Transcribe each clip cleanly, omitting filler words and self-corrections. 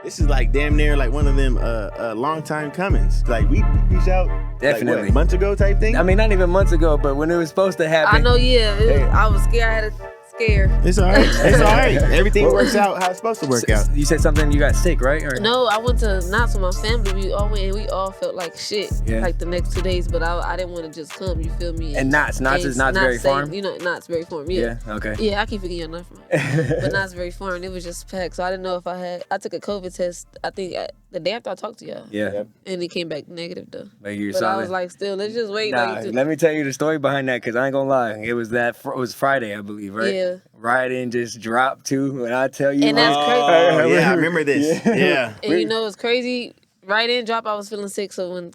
This is like damn near like one of them long time comings. Like we reached out Definitely. like, what, months ago type thing. I mean, not even months ago, but when it was supposed to happen. I know, yeah. I was scared. I had a scare. It's all right. It's all right. Everything works out how it's supposed to work out. You said something, you got sick, right? Or? No, I went to Knott's with my family. We all went and we all felt like shit like the next 2 days, but I didn't want to just come, you feel me? And Knott's is Knott's Berry Farm? You know, Knott's Berry Farm, yeah. Yeah, okay. Yeah, I keep forgetting your name from but Knott's Berry Farm, it was just packed. So I didn't know if I took a COVID test, I think the day after I talked to y'all. Yeah. And it came back negative though. But you're but solid. I was like, still, let's just wait. Nah, let me tell you the story behind that, because I ain't gonna lie. It was Friday, I believe, right? Yeah. Ride-in just dropped too, and I tell you. And that's crazy. Oh, yeah, I remember this. Yeah. And you know, it's crazy. Right in drop, I was feeling sick. So when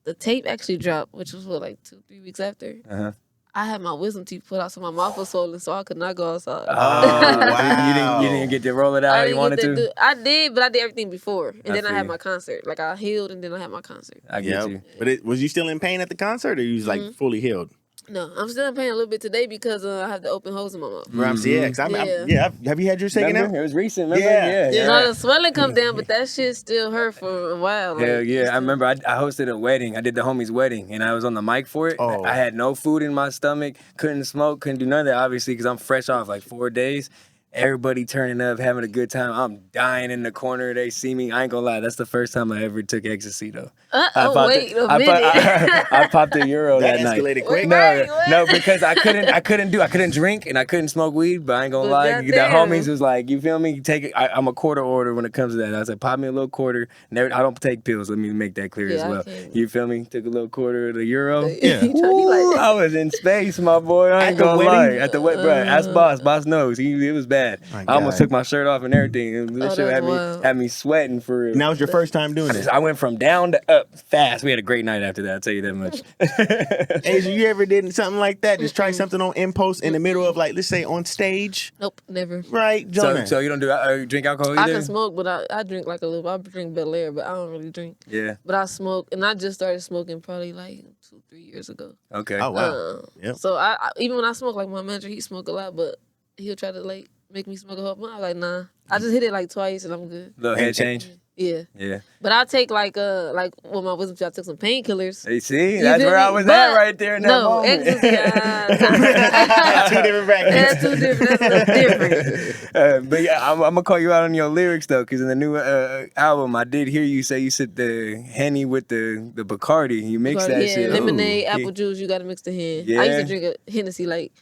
the tape actually dropped, which was like 2-3 weeks after, I had my wisdom teeth pulled out, so my mouth was swollen, so I could not go outside. Oh, wow. You didn't get to roll it out how you wanted to? I did, but I did everything before. And then I had you. my concert. Like, I healed, and then I had my concert. I get you. But was you still in pain at the concert, or you was like fully healed? No, I'm still in pain a little bit today because I have the open holes in my mouth. Yeah, have you had yours taken out? It was recent, remember? Yeah. No, the swelling come down, but that shit still hurt for a while. Hell yeah. I remember I hosted a wedding. I did the homie's wedding, and I was on the mic for it. Oh. I had no food in my stomach, couldn't smoke, couldn't do none of that, obviously, because I'm fresh off like 4 days. Everybody turning up, having a good time. I'm dying in the corner. They see me. I ain't gonna lie. That's the first time I ever took ecstasy, though. Wait a minute. I popped a Euro that night. Escalated quick. No, because I couldn't drink and I couldn't smoke weed. But I ain't gonna lie. The homies was like, you feel me? Take it. I'm a quarter order when it comes to that. I said, pop me a little quarter. Never. I don't take pills. Let me make that clear as well. You feel me? Took a little quarter of the Euro. Yeah. Ooh, I was in space, my boy. I ain't gonna lie. At the wedding, bro. Ask Boss. Boss knows. It was bad. I almost took my shirt off and everything. This shit had me sweating for real. And that was your first time doing this? I went from down to up fast. We had a great night after that, I'll tell you that much. Azjah, you ever did something like that? Just try something on impulse in the middle of, like, let's say on stage? Nope, never. Right, Jonah? So you don't do drink alcohol either? I can smoke, but I drink like a little. I drink Bel Air, but I don't really drink. Yeah. But I smoke, and I just started smoking probably like 2-3 years ago. Okay. Oh, wow. Yep. So I even when I smoke, like my manager, he smoke a lot, but he'll try to like make me smoke a whole bunch. I'm like, nah. I just hit it like twice and I'm good. Little head change? Yeah. Yeah. But I take like with my wisdom teeth, I took some painkillers. Hey, see? That's where I was at right there in that moment. Ecstasy. Two different brackets. That's two different. That's different. But yeah, I'm going to call you out on your lyrics, though, because in the new album, I did hear you say you said the Henny with the Bacardi. You mix that shit. Lemonade, apple juice, you got to mix the hen. Yeah. I used to drink a Hennessy like,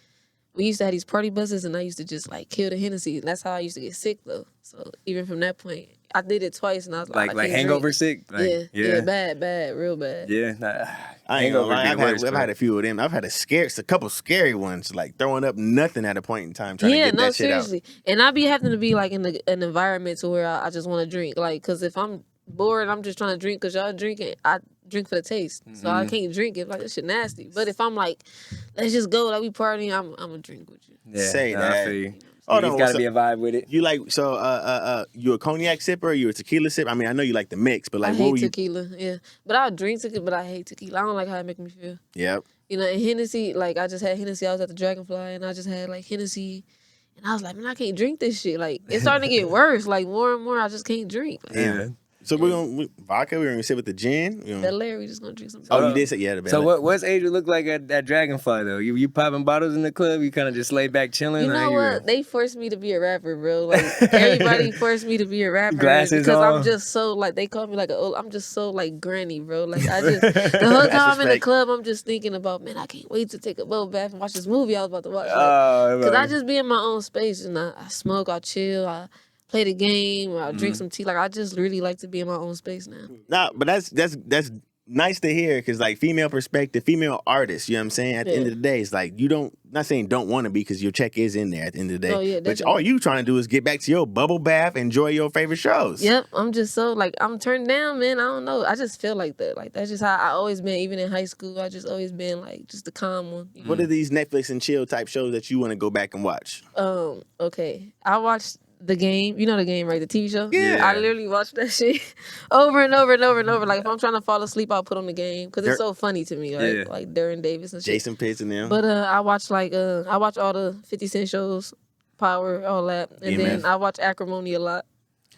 we used to have these party buses and I used to just like kill the Hennessy. And that's how I used to get sick though. So even from that point, I did it twice and I was like, like hangover drink. Sick? Like, yeah, bad, real bad. Yeah, I ain't gonna lie. I've had a few of them. I've had a couple scary ones, like throwing up nothing at a point in time trying to get that shit out. Seriously. And I be having to be like in an environment to where I just want to drink. Like, cause if I'm bored, I'm just trying to drink cause y'all drinking. I drink for the taste. So I can't drink it. Like, this shit nasty. But if I'm like, let's just go, like we partying, I'm gonna drink with you. Yeah, Say that. I feel you. Oh, There's gotta be a vibe with it. You like you a cognac sipper or you a tequila sipper? I mean, I know you like the mix, but like, I hate tequila. Yeah, but I'll drink tequila, but I hate tequila. I don't like how it make me feel. Yep. You know, and Hennessy, like I just had Hennessy. I was at the Dragonfly, and I just had like Hennessy, and I was like, man, I can't drink this shit. Like it's starting to get worse. Like more and more, I just can't drink. Like, yeah. So we're gonna vodka. We're gonna sit with the gin. Bel Air, we just gonna drink some. Oh, you did say the Bel Air. So what's Azjah look like at Dragonfly though? You popping bottles in the club? You kind of just lay back chilling? You know what? They forced me to be a rapper, bro. Like everybody forced me to be a rapper Glasses because on. I'm just so like they call me like I'm just so like granny, bro. Like I just the whole time I'm in the club, I'm just thinking about, man, I can't wait to take a bubble bath and watch this movie I was about to watch. Because I just be in my own space and I smoke, I chill, I play the game, or I drink some tea. Like I just really like to be in my own space now. Nah, but that's nice to hear because like female perspective, female artists, you know what I'm saying? At the end of the day, it's like you not saying don't want to be because your check is in there at the end of the day. Oh, yeah, but all you trying to do is get back to your bubble bath, enjoy your favorite shows. Yep, I'm just so like I'm turned down, man. I don't know. I just feel like that. Like that's just how I always been. Even in high school, I just always been like just the calm one. You know? What are these Netflix and chill type shows that you want to go back and watch? Okay, I watched The Game. You know The Game, right? The TV show? Yeah. I literally watch that shit over and over and over and over. Like, if I'm trying to fall asleep, I'll put on The Game. Because it's so funny to me. Like Darren Davis and shit. Jason Pitts and them. But I watch, I watch all the 50 Cent shows, Power, all that. And then I watch Acrimony a lot.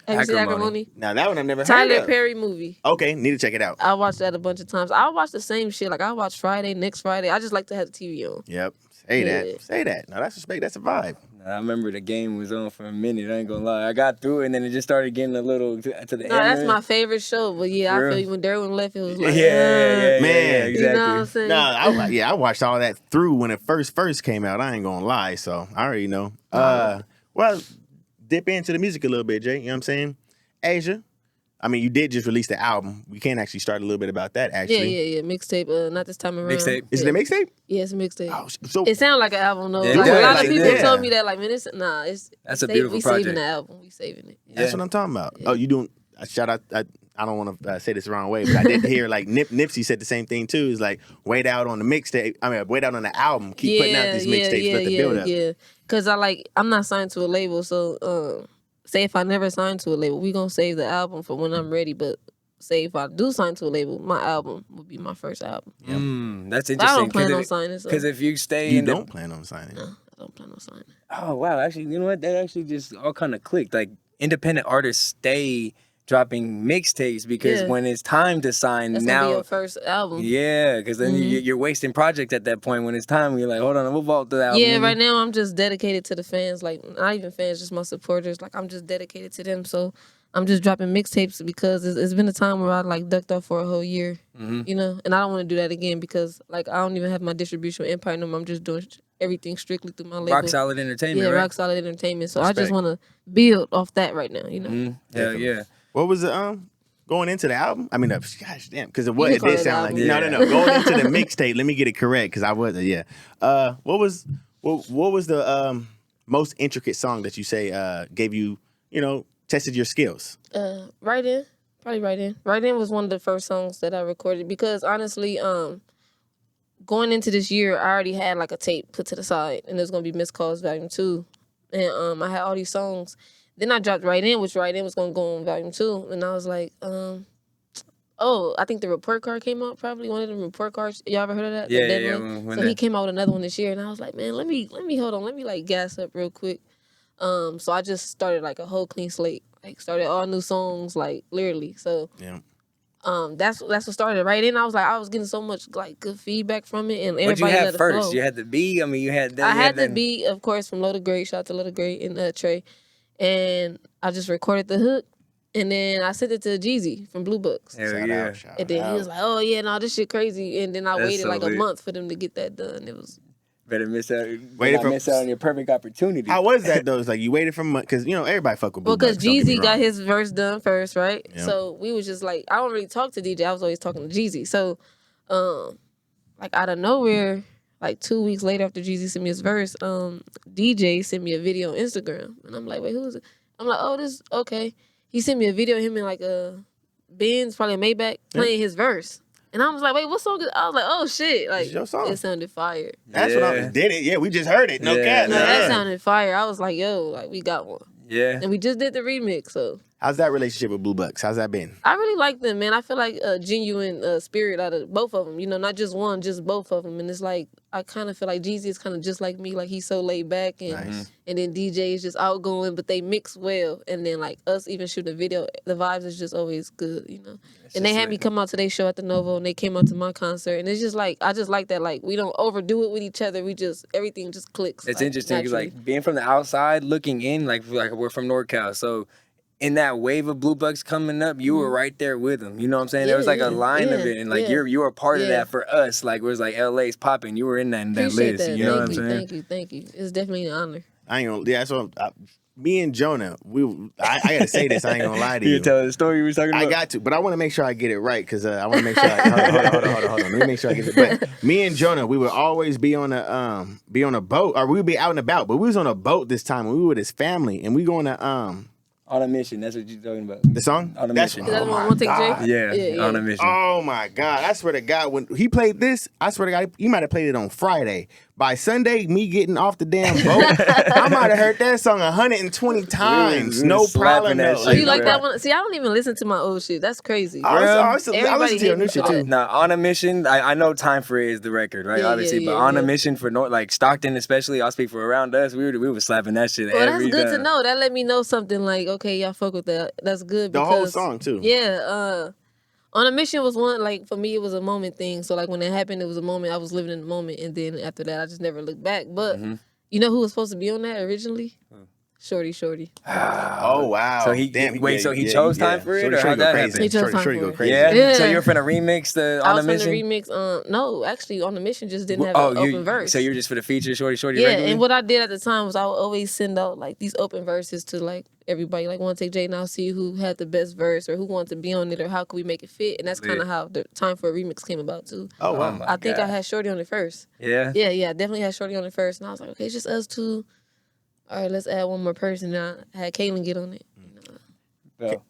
Have you seen Acrimony? Now that one I've never heard Tyler of. Perry movie. Okay, need to check it out. I watched that a bunch of times. I watch the same shit. Like I watch Friday, next Friday. I just like to have the TV on. Yep. Say that. No, that's respect. That's a vibe. I remember the game was on for a minute. I ain't gonna lie. I got through it and then it just started getting a little to the end. No, that's my favorite show. But yeah, I feel you when Derwin left, it was like, man, exactly. You know what I'm saying? Nah, I watched all that through when it first came out. I ain't gonna lie, so I already know. Well, dip into the music a little bit, Jay. You know what I'm saying? Azjah. I mean, you did just release the album. We can actually start a little bit about that, actually. Yeah. Mixtape. Not this time around. Mixtape. Is it a mixtape? Yeah, it's a mixtape. Oh, so it sounds like an album, though. Yeah, like, a lot of like, people yeah. told me that, like, man, That's a beautiful project. We saving the album. We saving it. that's what I'm talking about. Yeah. Oh, you doing a shout out? I don't want to say this the wrong way, but I did hear like Nipsey said the same thing too. Is like wait out on the mixtape. I mean, wait out on the album. Keep putting out these mixtapes. Let the build up. Yeah, because I'm not signed to a label, so say if I never signed to a label, we gonna save the album for when I'm ready. But say if I do sign to a label, my album would be my first album. Yep. That's interesting. I don't plan on signing. Because if you stay, you don't plan on signing. No, I don't plan on signing. Oh wow! Actually, you know what? That actually just all kind of clicked. Like independent artists stay dropping mixtapes because when it's time to sign, that's now gonna be your first album. Yeah, because then you're wasting projects at that point. When it's time, you're like, hold on, we'll vault the album. Yeah, right now I'm just dedicated to the fans. Like not even fans, just my supporters. Like I'm just dedicated to them. So I'm just dropping mixtapes because it's been a time where I like ducked off for a whole year, you know, and I don't want to do that again because like I don't even have my distribution empire no more. I'm just doing everything strictly through my label. Rock Solid Entertainment, yeah, right? Rock Solid Entertainment. So Respect. I just want to build off that right now, you know. Hell yeah. What was the going into the album? I mean, gosh damn, because it can did call it sound like album. no. Going into the mixtape. Let me get it correct because I wasn't. Yeah. What was the most intricate song that you say gave you tested your skills? Right In. Probably Right In. Right In was one of the first songs that I recorded because honestly, going into this year, I already had like a tape put to the side and it was gonna be Missed Calls Volume 2. And I had all these songs. Then I dropped Right In, which Right In was gonna go on Volume 2. And I was like, I think the report card came out probably. One of them report cards. Y'all ever heard of that? Yeah. So he came out with another one this year and I was like, man, let me hold on, let me like gas up real quick. So I just started like a whole clean slate. Like started all new songs, like literally. So that's what started Right In. I was getting so much like good feedback from it, and everybody What you had let it first? flow. You had the B. I mean, you had that. I had the beat, of course, from Lotta Great. Shout out to Lotta Great and Trey. And I just recorded the hook, and then I sent it to Jeezy from Blue Books. Hell yeah. And then he was like, "Oh yeah, no, this shit crazy." And then I That's waited so like a lit. month for them to get that done. It was. Better miss out. Miss out on your perfect opportunity. How was that though? It's like you waited for months because everybody fuck with Blue Because Bucks, don't get me Jeezy got wrong. his verse done first, right? Yeah. So we was just like, I don't really talk to DJ. I was always talking to Jeezy. So, like out of nowhere, like 2 weeks later after Jeezy sent me his verse, DJ sent me a video on Instagram, and I'm like, wait, who is it? I'm like, oh, this okay. He sent me a video of him in like a Benz, probably a Maybach, playing his verse. And I was like, wait, what song is... I was like, oh, shit. Like, It's your song. it sounded fire. That's what I did it. Yeah, we just heard it. No Yeah. cap. No, Yeah. that sounded fire. I was like, yo, like, we got one. Yeah. And we just did the remix, so... How's that relationship with Blue Bucks? How's that been? I really like them, man. I feel like a genuine spirit out of both of them. You know, not just one, just both of them. And it's like, I kind of feel like Jeezy is kind of just like me. Like, he's so laid back. And then DJ is just outgoing, but they mix well. And then, like, us even shooting a video, the vibes is just always good, you know. And they had me come out to their show at the Novo, and they came out to my concert. And it's just like, I just like that. Like, we don't overdo it with each other. We just, everything just clicks. It's like, interesting because, naturally. like, being from the outside, looking in, like we're from NorCal. So, in that wave of Blue Bucks coming up, you were right there with them. You know what I'm saying? There was like a line of it, and like you were a part of that for us. Like it was like LA's popping. You were in that Appreciate list. that. You know what I'm saying? Thank you. It's definitely an honor. I ain't gonna. Yeah, so me and Jonah, I gotta say this. I ain't gonna lie to you. You tell the story we was talking about. I got to, but I want to make sure I get it right because I want to make sure. Hold on. Let me make sure I get it. But me and Jonah, we would always be on a boat, or we would be out and about. But we was on a boat this time, and we were with his family, and we going to On a Mission. That's what you're talking about. the song. On a That's- Mission. Is that oh the one my One Take God. Jay? Yeah, On a Mission. Oh my God! I swear to God, when he played this, I swear to God, he might have played it on Friday. by Sunday, me getting off the damn boat, I might have heard that song 120 times. No problem. that though. shit, You like bro. that one? See, I don't even listen to my old shit. That's crazy. I listen Everybody to your new hating shit for too. that. Now, On a Mission, I know Time for It is the record, right? Yeah, Obviously, yeah, but yeah, On a yeah. Mission for like Stockton especially, I'll speak for around us, we were slapping that shit Well, every that's good time. to know. That let me know something like, okay, y'all fuck with that. That's good The because whole song too. Yeah, On a Mission was one, like, for me, it was a moment thing. So, like, when it happened, it was a moment. I was living in the moment. And then after that, I just never looked back. But you know who was supposed to be on that originally? Shordie Shordie. Oh wow! So he chose Time for It, or how'd that happen? He chose Time Shorty for go It. crazy. Yeah? So you were finna remix the I On a was Mission? finna remix. No, actually, On a Mission just didn't have an open verse. So you're just for the feature Shordie Shordie Yeah, regularly? and what I did at the time was I would always send out like these open verses to like everybody. Like, want to take Jay now, see who had the best verse or who wanted to be on it or how could we make it fit. And that's kind of how the Time for a Remix came about too. Oh wow! my I think I God. had Shorty on it first. Yeah? Yeah, I definitely had Shorty on it first. And I was like, okay, it's just us two. All right, let's add one more person. And I had Kaylin get on it. Bro.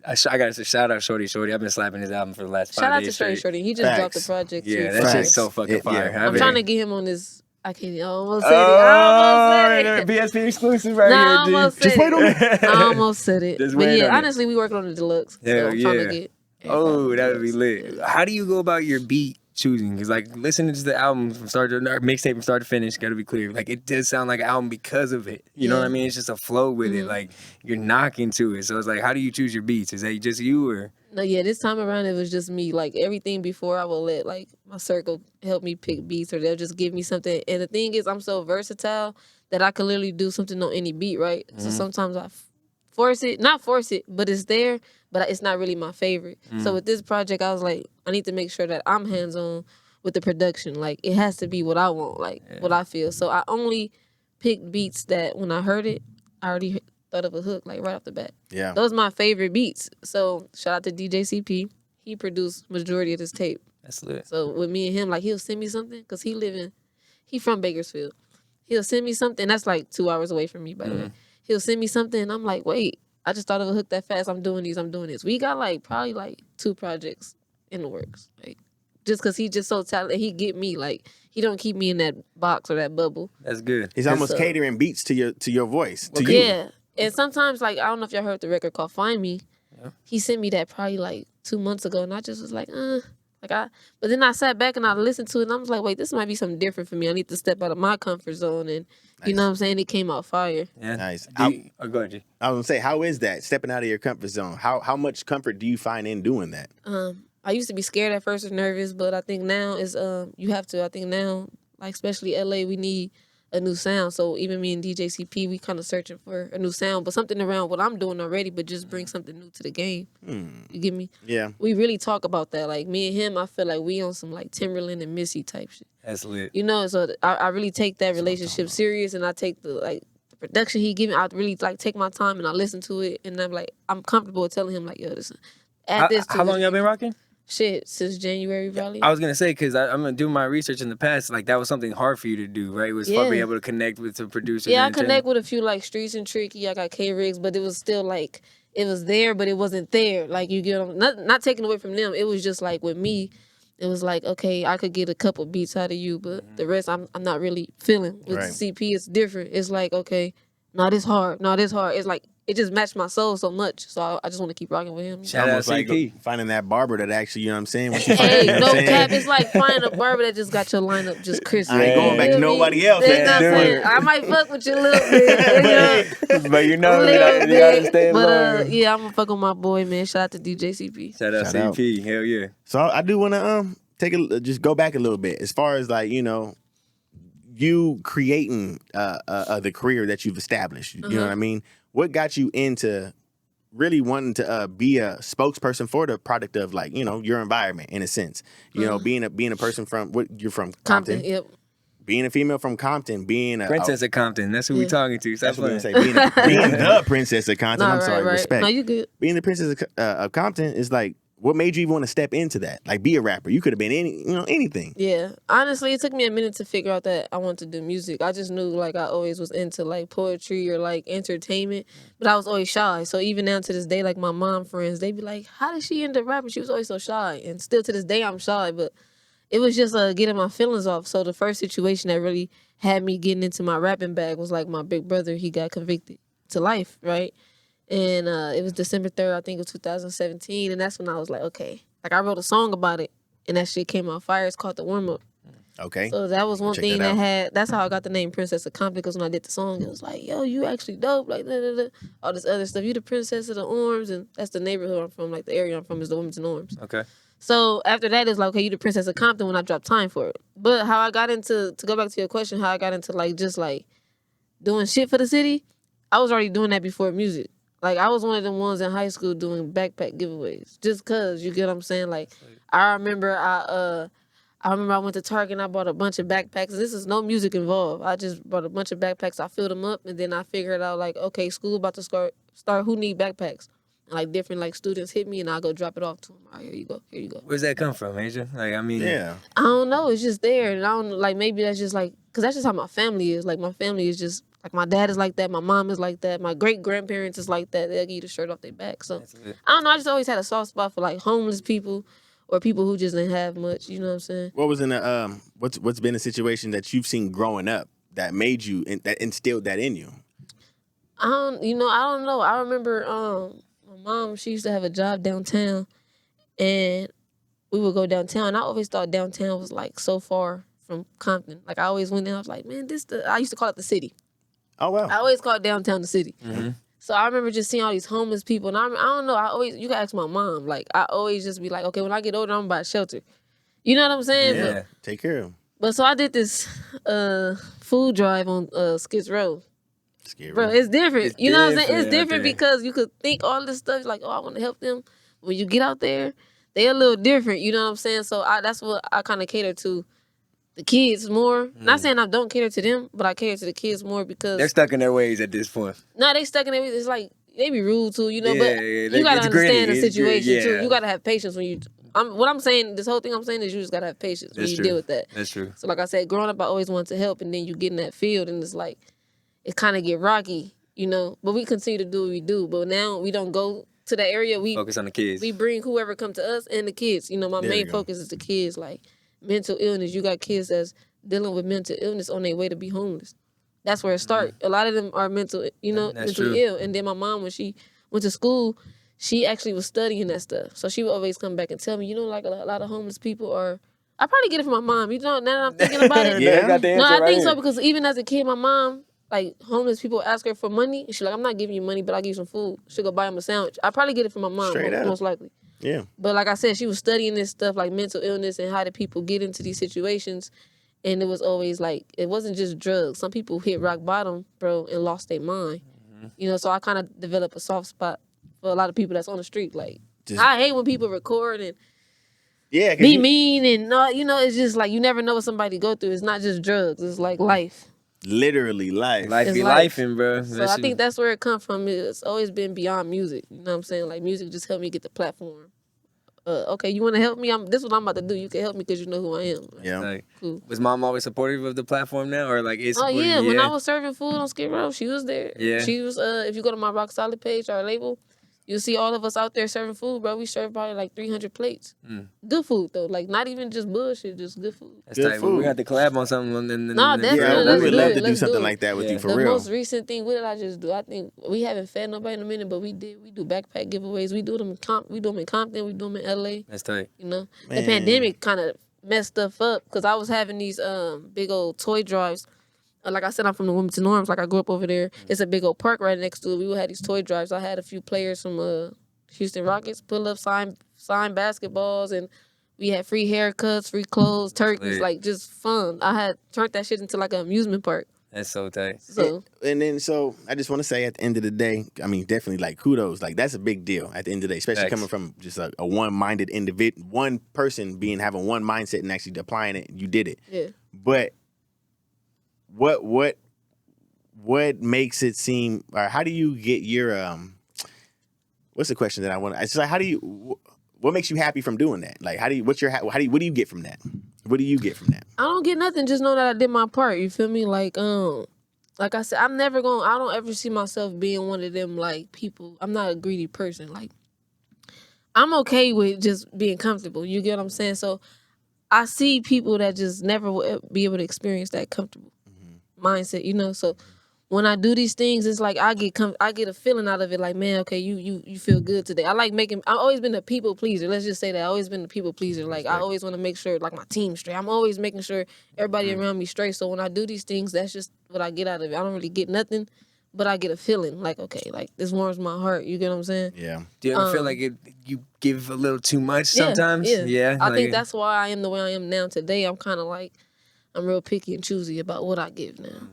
I gotta say, shout out Shordie Shordie. I've been slapping his album for the last 5 Shout out days to Shorty straight. Shorty. He just dropped the Facts. project too. Yeah, that Facts. shit's so fucking fire. Yeah. I'm trying to get him on this. I can't. I almost said it. I almost said it. BSP exclusive right Nah, I here, almost G. said Just wait on it. I almost said it. Just But wait yeah, on it. honestly, we working on the deluxe. So Hell I'm trying yeah. to get. Oh, that would be deluxe. lit. Yeah. How do you go about your beat choosing? Because like listening to the album from start to or mixtape from start to finish, gotta be clear. Like it does sound like an album because of it. You know what I Yeah. mean? It's just a flow with it. Like you're knocking to it. So it's like, how do you choose your beats? Is that just you or? No, yeah, this time around it was just me. Like everything before, I will let like my circle help me pick beats, or they'll just give me something. And the thing is, I'm so versatile that I can literally do something on any beat, right? So sometimes I not force it, but it's there, but it's not really my favorite. So with this project, I was like, I need to make sure that I'm hands on with the production. Like it has to be what I want, like what I feel. So I only picked beats that when I heard it, I already thought of a hook like right off the bat. Yeah. Those my favorite beats. So shout out to DJ CP. He produced majority of this tape. That's lit. So with me and him, like he'll send me something because he from Bakersfield. He'll send me something that's like 2 hours away from me, by the way. He'll send me something and I'm like, wait, I just thought of a hook that fast. I'm doing this. We got like probably like 2 projects in the works. Like just because he just so talented, he get me like he don't keep me in that box or that bubble. That's good. He's almost So- catering beats to your voice. To you. Yeah. And sometimes, like, I don't know if y'all heard the record called Find Me. Yeah. He sent me that probably like 2 months ago, and I just was like, but then I sat back and I listened to it, and I was like, wait, this might be something different for me. I need to step out of my comfort zone, and you know what I'm saying? It came out fire. Yeah. Nice. Go ahead, G. I was gonna say, how is that stepping out of your comfort zone? How much comfort do you find in doing that? I used to be scared at first or nervous, but I think now is you have to. I think now, like especially LA, we need a new sound. So even me and DJ CP, we kind of searching for a new sound, but something around what I'm doing already, but just bring something new to the game. You get me? Yeah. We really talk about that. Like me and him, I feel like we on some like Timberland and Missy type shit. That's lit. You know, so I really take that relationship serious, and I take the production he give me. I really like take my time and I listen to it, and I'm like I'm comfortable with telling him like, yo, this add this to How it. long y'all been rocking? Shit, since January probably. I was gonna say because I'm gonna do my research in the past. Like that was something hard for you to do, right? It was fun Yeah. being able to connect with the producers. Yeah, I and connect with a few like Streets and Tricky. I got K-Riggs, but it was still like it was there, but it wasn't there. Like you get not taking away from them. It was just like with me, it was like okay, I could get a couple beats out of you, but the rest I'm not really feeling. With Right. CP, it's different. It's like okay, no, this hard. No, this hard. It's like it just matched my soul so much. So I just want to keep rocking with him. Shout out Almost like CP. finding that barber that actually, you know what I'm saying? When you Hey, you know no what I'm saying? cap. It's like finding a barber that just got your lineup just crisp. I ain't going back to You feel me? nobody else. You know what I'm Yeah, saying? I might fuck with you a little bit. You know? But you know, A you little gotta bit. stay But alone. yeah, I'm gonna fuck with my boy, man. Shout out to DJ CP. Shout out Shout out. CP. Hell yeah. So I do want to just go back a little bit as far as like you creating the career that you've established. You know what I mean? What got you into really wanting to be a spokesperson for the product of like your environment in a sense? Being a person from you're from Compton, Yep. being a female from Compton, being a Princess of Compton. That's who we Yeah. talking to. That's what I'm playing. gonna say. Being the princess of Compton. Nah, I'm sorry, right. respect. No, you good. Being the princess of Compton is like, what made you even want to step into that? Like, be a rapper. You could have been anything. Yeah. Honestly, it took me a minute to figure out that I wanted to do music. I just knew like I always was into like poetry or like entertainment, but I was always shy. So even now to this day, like my mom friends, they be like, how did she end up rapping? She was always so shy. And still to this day, I'm shy, but it was just getting my feelings off. So the first situation that really had me getting into my rapping bag was like my big brother. He got convicted to life, right? And it was December 3rd, I think it was 2017. And that's when I was like, okay. Like, I wrote a song about it, and that shit came out fire. It's called The Warm Up. Okay. So that was one Check thing that that's how I got the name Princess of Compton, because when I did the song, it was like, yo, you actually dope, like, da, da, da. All this other stuff. You the Princess of the Arms, and that's the neighborhood I'm from, like, the area I'm from is the Women's Arms. Okay. So after that, it's like, okay, you the Princess of Compton when I dropped Time for It. But how I got into, to go back to your question, how I got into, like, just, like, doing shit for the city, I was already doing that before music. Like, I was one of them ones in high school doing backpack giveaways. Just cause, you get what I'm saying? Like, I remember I went to Target and I bought a bunch of backpacks. This is no music involved. I just bought a bunch of backpacks. I filled them up, and then I figured out, like, okay, school about to start who need backpacks? And, like, different, like, students hit me, and I go drop it off to them. All right, here you go. Where's that come from, Azjah? Like, I mean, Yeah. I don't know. It's just there. And I don't, like, maybe that's just, like, because that's just how my family is. Like, my family is just, like, my dad is like that. My mom is like that. My great-grandparents is like that. They'll give you the shirt off their back. So, I don't know. I just always had a soft spot for, like, homeless people or people who just didn't have much. You know what I'm saying? What was in the what's been a situation that you've seen growing up that made you that instilled that in you? I don't know. I remember my mom, she used to have a job downtown, and we would go downtown. I always thought downtown was, like, so far from Compton. Like, I always went there, I was like, man, I used to call it the city. Oh wow. I always called downtown the city. Mm-hmm. So I remember just seeing all these homeless people, and I don't know. You can ask my mom. Like, I always just be like, okay, when I get older, I'm about shelter. You know what I'm saying? Yeah. Take care of him. But so I did this food drive on Skits Road. Scary. Bro, it's different. It's you know what I'm saying? different It's out different there. because you could think all this stuff like, oh, I want to help them. When you get out there, they a little different. You know what I'm saying? So that's what I kind of cater to the kids more. Not saying I don't cater to them, but I cater to the kids more because They're stuck in their ways at this point. no, they stuck in it. It's like they be rude too, you know. Yeah, but yeah, you gotta it's understand gritty. the It's situation yeah. too. You gotta have patience when you. What I'm saying, this whole thing I'm saying is you just gotta have patience when That's you true. deal with that. That's true. So like I said, growing up, I always wanted to help, and then you get in that field, and it's like it kind of get rocky, you know. But we continue to do what we do. But now we don't go to that area. We Focus on the kids. we bring whoever come to us and the kids. You know, my There you main go. focus is the kids. Like mental illness, you got kids that's dealing with mental illness on their way to be homeless. That's where it starts. A lot of them are mental, That's mentally true. ill. And then my mom, when she went to school, she actually was studying that stuff. So she would always come back and tell me, like a lot of homeless people are. I probably get it from my mom. You know, now that I'm thinking about it. Yeah. They got the No, answer I right think so here. because even as a kid, my mom, like homeless people ask her for money. And she's like, I'm not giving you money, but I'll give you some food. She'll go buy them a sandwich. I probably get it from my mom, Straight up. most likely. Yeah. But like I said, she was studying this stuff like mental illness and how do people get into these situations. And it was always like, it wasn't just drugs. Some people hit rock bottom, bro, and lost their mind. You know, so I kind of developed a soft spot for a lot of people that's on the street. Like, I hate when people record and Yeah. be mean and no, it's just like you never know what somebody go through. It's not just drugs. It's like life. Literally life. Life It's be life. lifing, bro. So I think that's where it come from. It's always been beyond music. You know what I'm saying? Like music just helped me get the platform. Okay, you want to help me? This is what I'm about to do. You can help me because you know who I am. Like, Yeah. Like, cool. was mom always supportive of the platform now, or like it's? Oh yeah, when I was serving food on Skid Row, she was there. Yeah. She was. If you go to my Rock Solid page, our label, you'll see all of us out there serving food, bro. We served probably like 300 plates. Good food though, like not even just bullshit, just good food. That's Good tight. food. We got to collab on something. Nah, definitely. Yeah, we Let's would do love it. to do Let's something do it. like that with you for The real. most recent thing, what did I just do? I think we haven't fed nobody in a minute, but we do backpack giveaways. We do them in Compton, we do them in LA. That's tight. You know, Man. the pandemic kind of messed stuff up because I was having these big old toy drives. Like I said, I'm from the Wilmington Arms. Like I grew up over there. It's a big old park right next to it. We would have these toy drives. I had a few players from Houston Rockets pull up, sign basketballs, and we had free haircuts, free clothes, turkeys, lit. like just fun. I had turned that shit into like an amusement park. That's so tight. So And then, so I just want to say at the end of the day, I mean, definitely like kudos. Like that's a big deal at the end of the day, especially Facts. coming from just a one-minded individual, one person having one mindset and actually applying it. You did it. yeah. But what makes it seem, or how do you get your what's the question that I want? It's like what makes you happy from doing that? Like what do you get from that? What do you get from that? I don't get nothing. Just know that I did my part. You feel me? Like I said, I don't ever see myself being one of them like people. I'm not a greedy person. Like I'm okay with just being comfortable. You get what I'm saying? So I see people that just never will be able to experience that comfortable mindset, you know. So when I do these things, it's like I get a feeling out of it. Like, man, okay, you feel good today. I like making. I've always been a people pleaser. Let's just say that. I've always been a people pleaser. Like I always want to make sure like my team's straight. I'm always making sure everybody around me straight. So when I do these things, that's just what I get out of it. I don't really get nothing, but I get a feeling like, okay, like this warms my heart. You get what I'm saying? Yeah. Do you ever feel like you give a little too much sometimes? Yeah. I like, think that's why I am the way I am now today. I'm kind of like, I'm real picky and choosy about what I give now.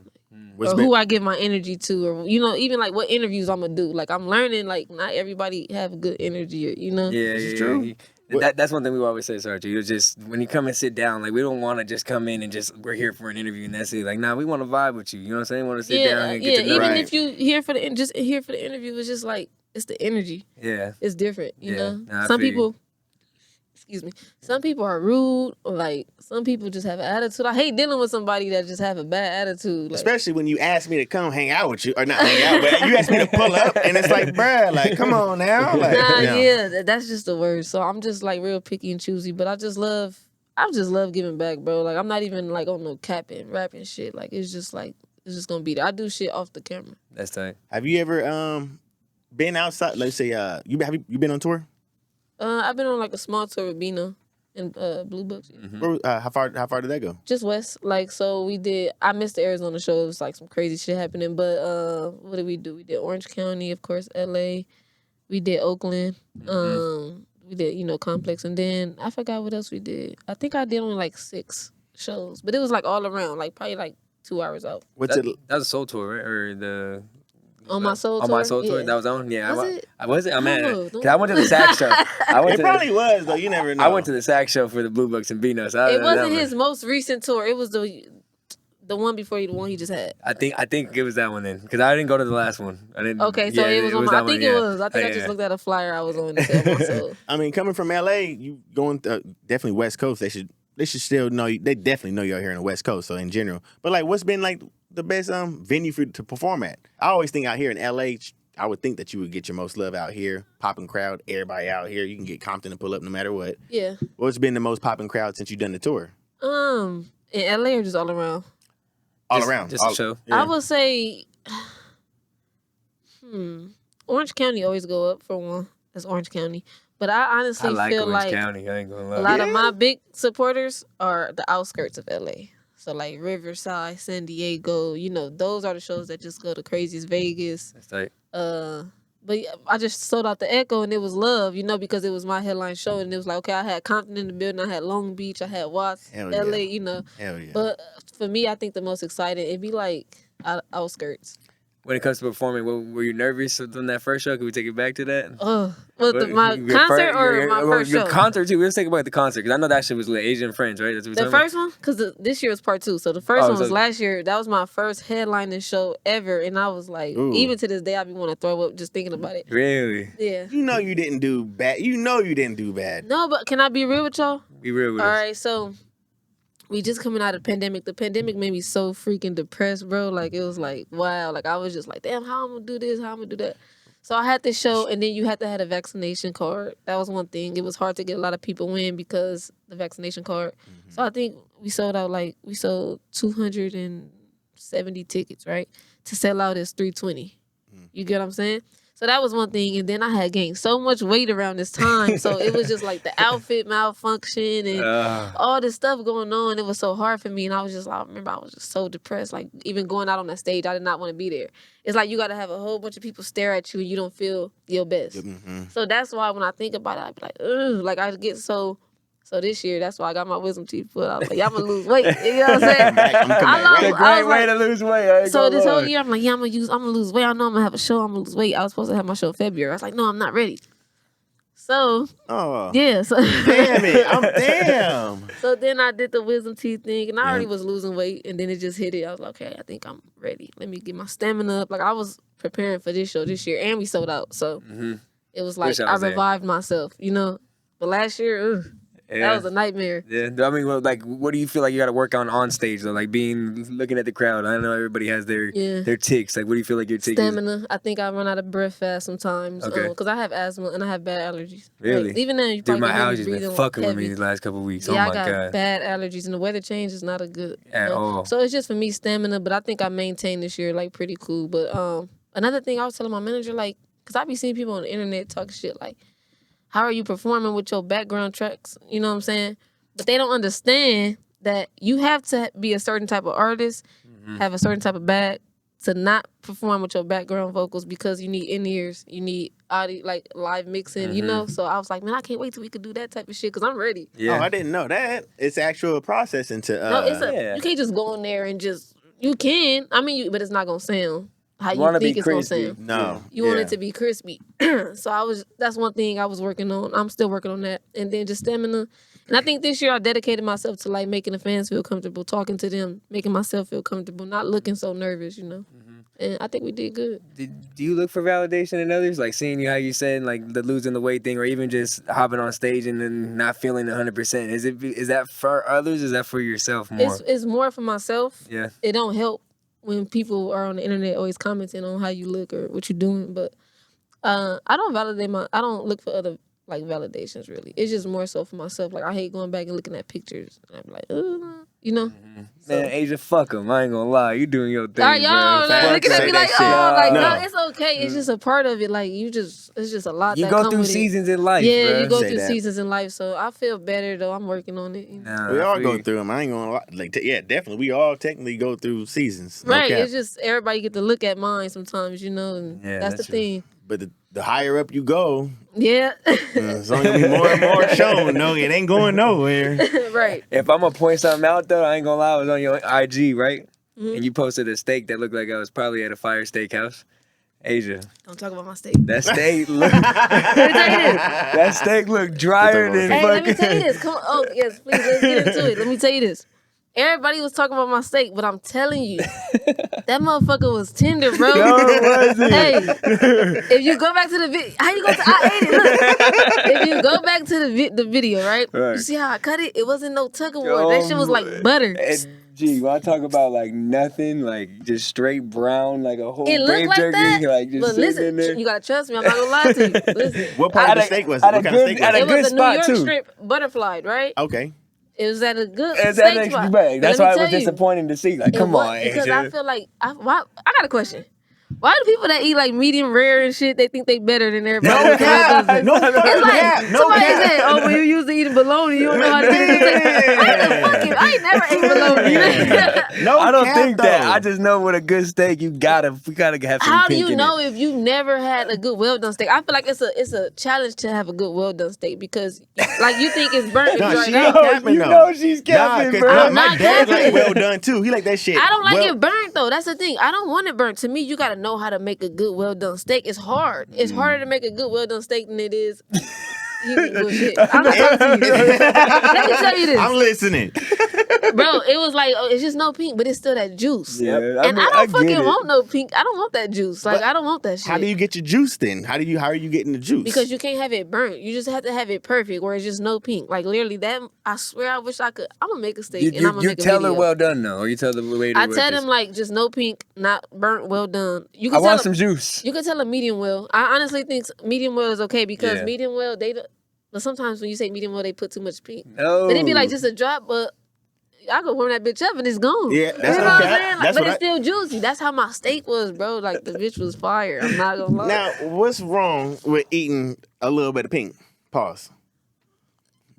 Or who I give my energy to, or you know, even like what interviews I'm gonna do. Like I'm learning, like not everybody have good energy, or, you know. Yeah, This is true. That's one thing we always say, Sarge. You just when you come and sit down, like we don't want to just come in and just we're here for an interview and that's it. Like, nah, we want to vibe with you. You know what I'm saying? Want to sit down and get to know even you. if you here for the interview, it's just like it's the energy. Yeah, It's different, you know. Nah, Some people. Excuse me. Some people are rude, or like some people just have an attitude. I hate dealing with somebody that just have a bad attitude. Like, especially when you ask me to come hang out with you, or not hang out, but you ask me to pull up, and it's like, bruh, like, come on now. Like, that's just the word. So I'm just like real picky and choosy, but I just love giving back, bro. Like I'm not even like on no capping, rapping shit. Like it's just gonna be there. I do shit off the camera. that's tight. Have you ever been outside? Let's say you been on tour? I've been on like a small tour with Bino and Blue Books. Where, how far did that go? Just west. Like so I missed the Arizona show. It was like some crazy shit happening. But what did we do? We did Orange County, of course, LA. We did Oakland. We did, you know, Complex, and then I forgot what else we did. I think I did only like 6 shows. But it was like all around, like probably like 2 hours out. What's it? That was a soul tour, right? Or the On my soul tour? On my soul tour? Yeah. That was on? Yeah. Was it? Was it? I'm I at don't know. it. Because I went to the SAC show. It probably was, though. You never know. I went to the SAC show for the Blue Bucks and Beanuts. It wasn't his most recent tour. It was the one before the one he just had. I think it was that one then, because I didn't go to the last one. I didn't. Okay, so it was on my. I think it was. I think I just looked at a flyer I was on. So. I mean, coming from LA, you going definitely West Coast. They should still know. They definitely know you're here in the West Coast. So in general, but like, what's been like the best venue for you to perform at? I always think out here in LA, I would think that you would get your most love out here, popping crowd, everybody out here. You can get Compton to pull up no matter what. Yeah. What's been the most popping crowd since you've done the tour? In LA or just all around? All around. Just a show. Yeah. I would say, Orange County always go up for one. That's Orange County. But I honestly feel Orange like County. I ain't gonna lie. a lot of my big supporters are the outskirts of LA. So like Riverside, San Diego, you know, those are the shows that just go the craziest. Vegas. That's tight. But I just sold out the Echo and it was love, you know, because it was my headline show and it was like, okay, I had Compton in the building, I had Long Beach, I had Watts, LA, you know. Hell yeah. But for me, I think the most exciting, it'd be like outskirts. When it comes to performing, were you nervous on that first show? Can we take it back to that? My concert or my first show? Your concert too. Let's take about the concert because I know that shit was lit. Asian Friends, right? That's what the first one, because this year was part 2. So the first one was last year. That was my first headlining show ever, and I was like, even to this day, I be want to throw up just thinking about it. Really? Yeah. You know you didn't do bad. You know you didn't do bad. No, but can I be real with y'all? Be real with us. All right, so. We just coming out of the pandemic. The pandemic made me so freaking depressed, bro. Like, it was like, wow. Like, I was just like, damn, how I'm going to do this? How I'm going to do that? So I had this show, and then you had to have a vaccination card. That was one thing. It was hard to get a lot of people in because the vaccination card. Mm-hmm. So I think we sold 270 tickets, right? To sell out is 320. You get what I'm saying? So that was one thing, and then I had gained so much weight around this time, so it was just like the outfit malfunction and all this stuff going on. It was so hard for me, and I was just like, I remember I was just so depressed. Like even going out on that stage, I did not want to be there. It's like you got to have a whole bunch of people stare at you, and you don't feel your best. Mm-hmm. So that's why when I think about it, I be like, ugh, like I get so. So this year, that's why I got my wisdom teeth put. I was like, I'm going to lose weight. You know what I'm saying? It's a great way to lose weight. So this whole year, I'm like, I'm going to lose weight. I know I'm going to have a show. I'm going to lose weight. I was supposed to have my show in February. I was like, no, I'm not ready. So, yeah. So, damn it. Damn. So then I did the wisdom teeth thing, and I already was losing weight, and then it just hit it. I was like, okay, I think I'm ready. Let me get my stamina up. Like, I was preparing for this show this year, and we sold out. So, it was like I revived myself, you know? But last year, That was a nightmare. Yeah, I mean, well, like, what do you feel like you got to work on stage though? Like looking at the crowd. I know everybody has their ticks. Like, what do you feel like your tick Stamina. is? I think I run out of breath fast sometimes. Okay. Because I have asthma and I have bad allergies. Really? Like, even then, you Dude, probably my can hear me allergies been breathing fucking with heavy. me these last couple of weeks. Yeah, Oh my I got god. bad allergies and the weather change is not a good At all. So it's just for me stamina, but I think I maintained this year like pretty cool. But another thing I was telling my manager, like, because I be seeing people on the internet talk shit like, how are you performing with your background tracks? You know what I'm saying? But they don't understand that you have to be a certain type of artist, have a certain type of bag to not perform with your background vocals because you need in-ears, you need audio, like live mixing, you know? So I was like, man, I can't wait till we could do that type of shit because I'm ready. Yeah. Oh, I didn't know that. It's actual processing to... No, it's you can't just go in there and just... You can. I mean, but it's not going to sound how you think it's going to sound. No. You want it to be crispy. So that's one thing I was working on. I'm still working on that. And then just stamina. And I think this year I dedicated myself to like making the fans feel comfortable, talking to them, making myself feel comfortable, not looking so nervous, you know. And I think we did good. Do you look for validation in others? Like seeing you, how you said, like the losing the weight thing, or even just hopping on stage and then not feeling 100%. Is that for others? Is that for yourself more? It's more for myself. Yeah. It don't help when people are on the internet always commenting on how you look or what you're doing. But I don't look for other like validations really. It's just more so for myself. Like I hate going back and looking at pictures. And I'm like, you know. Man, Azjah, fuck them. I ain't gonna lie. You doing your thing, All right, y'all bro. looking at me like, shit. no, it's okay. It's just a part of it. Like it's just a lot. You that go come through with seasons it. in life, Yeah, bro. you go Say through that. seasons in life. So I feel better though. I'm working on it. You know? Nah, We all I go feel through them. I ain't gonna lie. Like, yeah, definitely. We all technically go through seasons. No Right. cap. It's just everybody get to look at mine sometimes, you know, and Yeah, that's the that's true. thing. But the higher up you go, Yeah. it's only gonna be more and more shown. No, it ain't going nowhere. Right. If I'm gonna point something out though, I ain't gonna lie. I was on your IG, right? And you posted a steak that looked like I was probably at a fire steakhouse. Azjah, Don't talk about my steak. that steak look. Let me tell you this. That steak looked drier than Hey, let me fucking. tell you this. Come on. Oh, yes, please, let's get into it. Let me tell you this. Everybody was talking about my steak, but I'm telling you, that motherfucker was tender, bro. No, it wasn't. Hey, if you go back to the video, how you go to? I ate it. Look, if you go back to the video, right? Right. You see how I cut it? It wasn't no tug of war. That shit was like butter. Gee, when I talk about like nothing, like just straight brown, like a whole It looked beef like jerky, that, like just but sitting listen, in there. you gotta trust me. I'm not gonna lie to you. Listen, What part of the steak was it? at a What kind of good- steak at was a it? it was good a New York spot, too. strip butterflied, right? Okay. It was at a good Is steak that spot. bag? That's Let me why it was tell you, disappointing to see. Like, come on, because Azjah. I feel like I got a question. Why do people that eat like medium rare and shit, they think they better than everybody? No else cap. does it? No It's fucking like cap. No somebody cap. said, "Oh, when you used to eating bologna, you don't know how to do it." I ain't never ate bologna. No I don't cap, think that. though. I just know with a good steak, we gotta have some How do pink you in know it. if you never had a good well done steak? I feel like it's a challenge to have a good well done steak because like you think it's burnt and No, dried she out. ain't capping, You though. know she's capping, 'cause bro. my I'm not dad like capping. well done too. He like that shit. I don't like well, it burnt though. That's the thing. I don't want it burnt. To me, you gotta know how to make a good well done steak. It's hard. It's harder to make a good well done steak than it is. Bullshit. I'm not talking to you. Let me tell you this, I'm listening. bro. It was like it's just no pink, but it's still that juice. Yeah, And I I don't get fucking it. want no pink. I don't want that juice. Like But I don't want that shit. How do you get your juice then? How are you getting the juice? Because you can't have it burnt. You just have to have it perfect, where it's just no pink. Like literally, that I swear, I wish I could. I'm gonna make a steak and I'm gonna You make a tell video. her well done though, or you tell the waiter. I tell them like just no pink, not burnt, well done. You can I tell want them, some juice. You can tell them medium well. I honestly think medium well is okay because Yeah. medium well but sometimes when you say medium well, they put too much pink. No, But it'd be like just a drop, but I could warm that bitch up and it's gone. Yeah, that's you know what okay. I'm saying? Like, That's but what it's still juicy. That's how my steak was, bro. Like the bitch was fire. I'm not gonna lie. Now, what's wrong with eating a little bit of pink? Pause.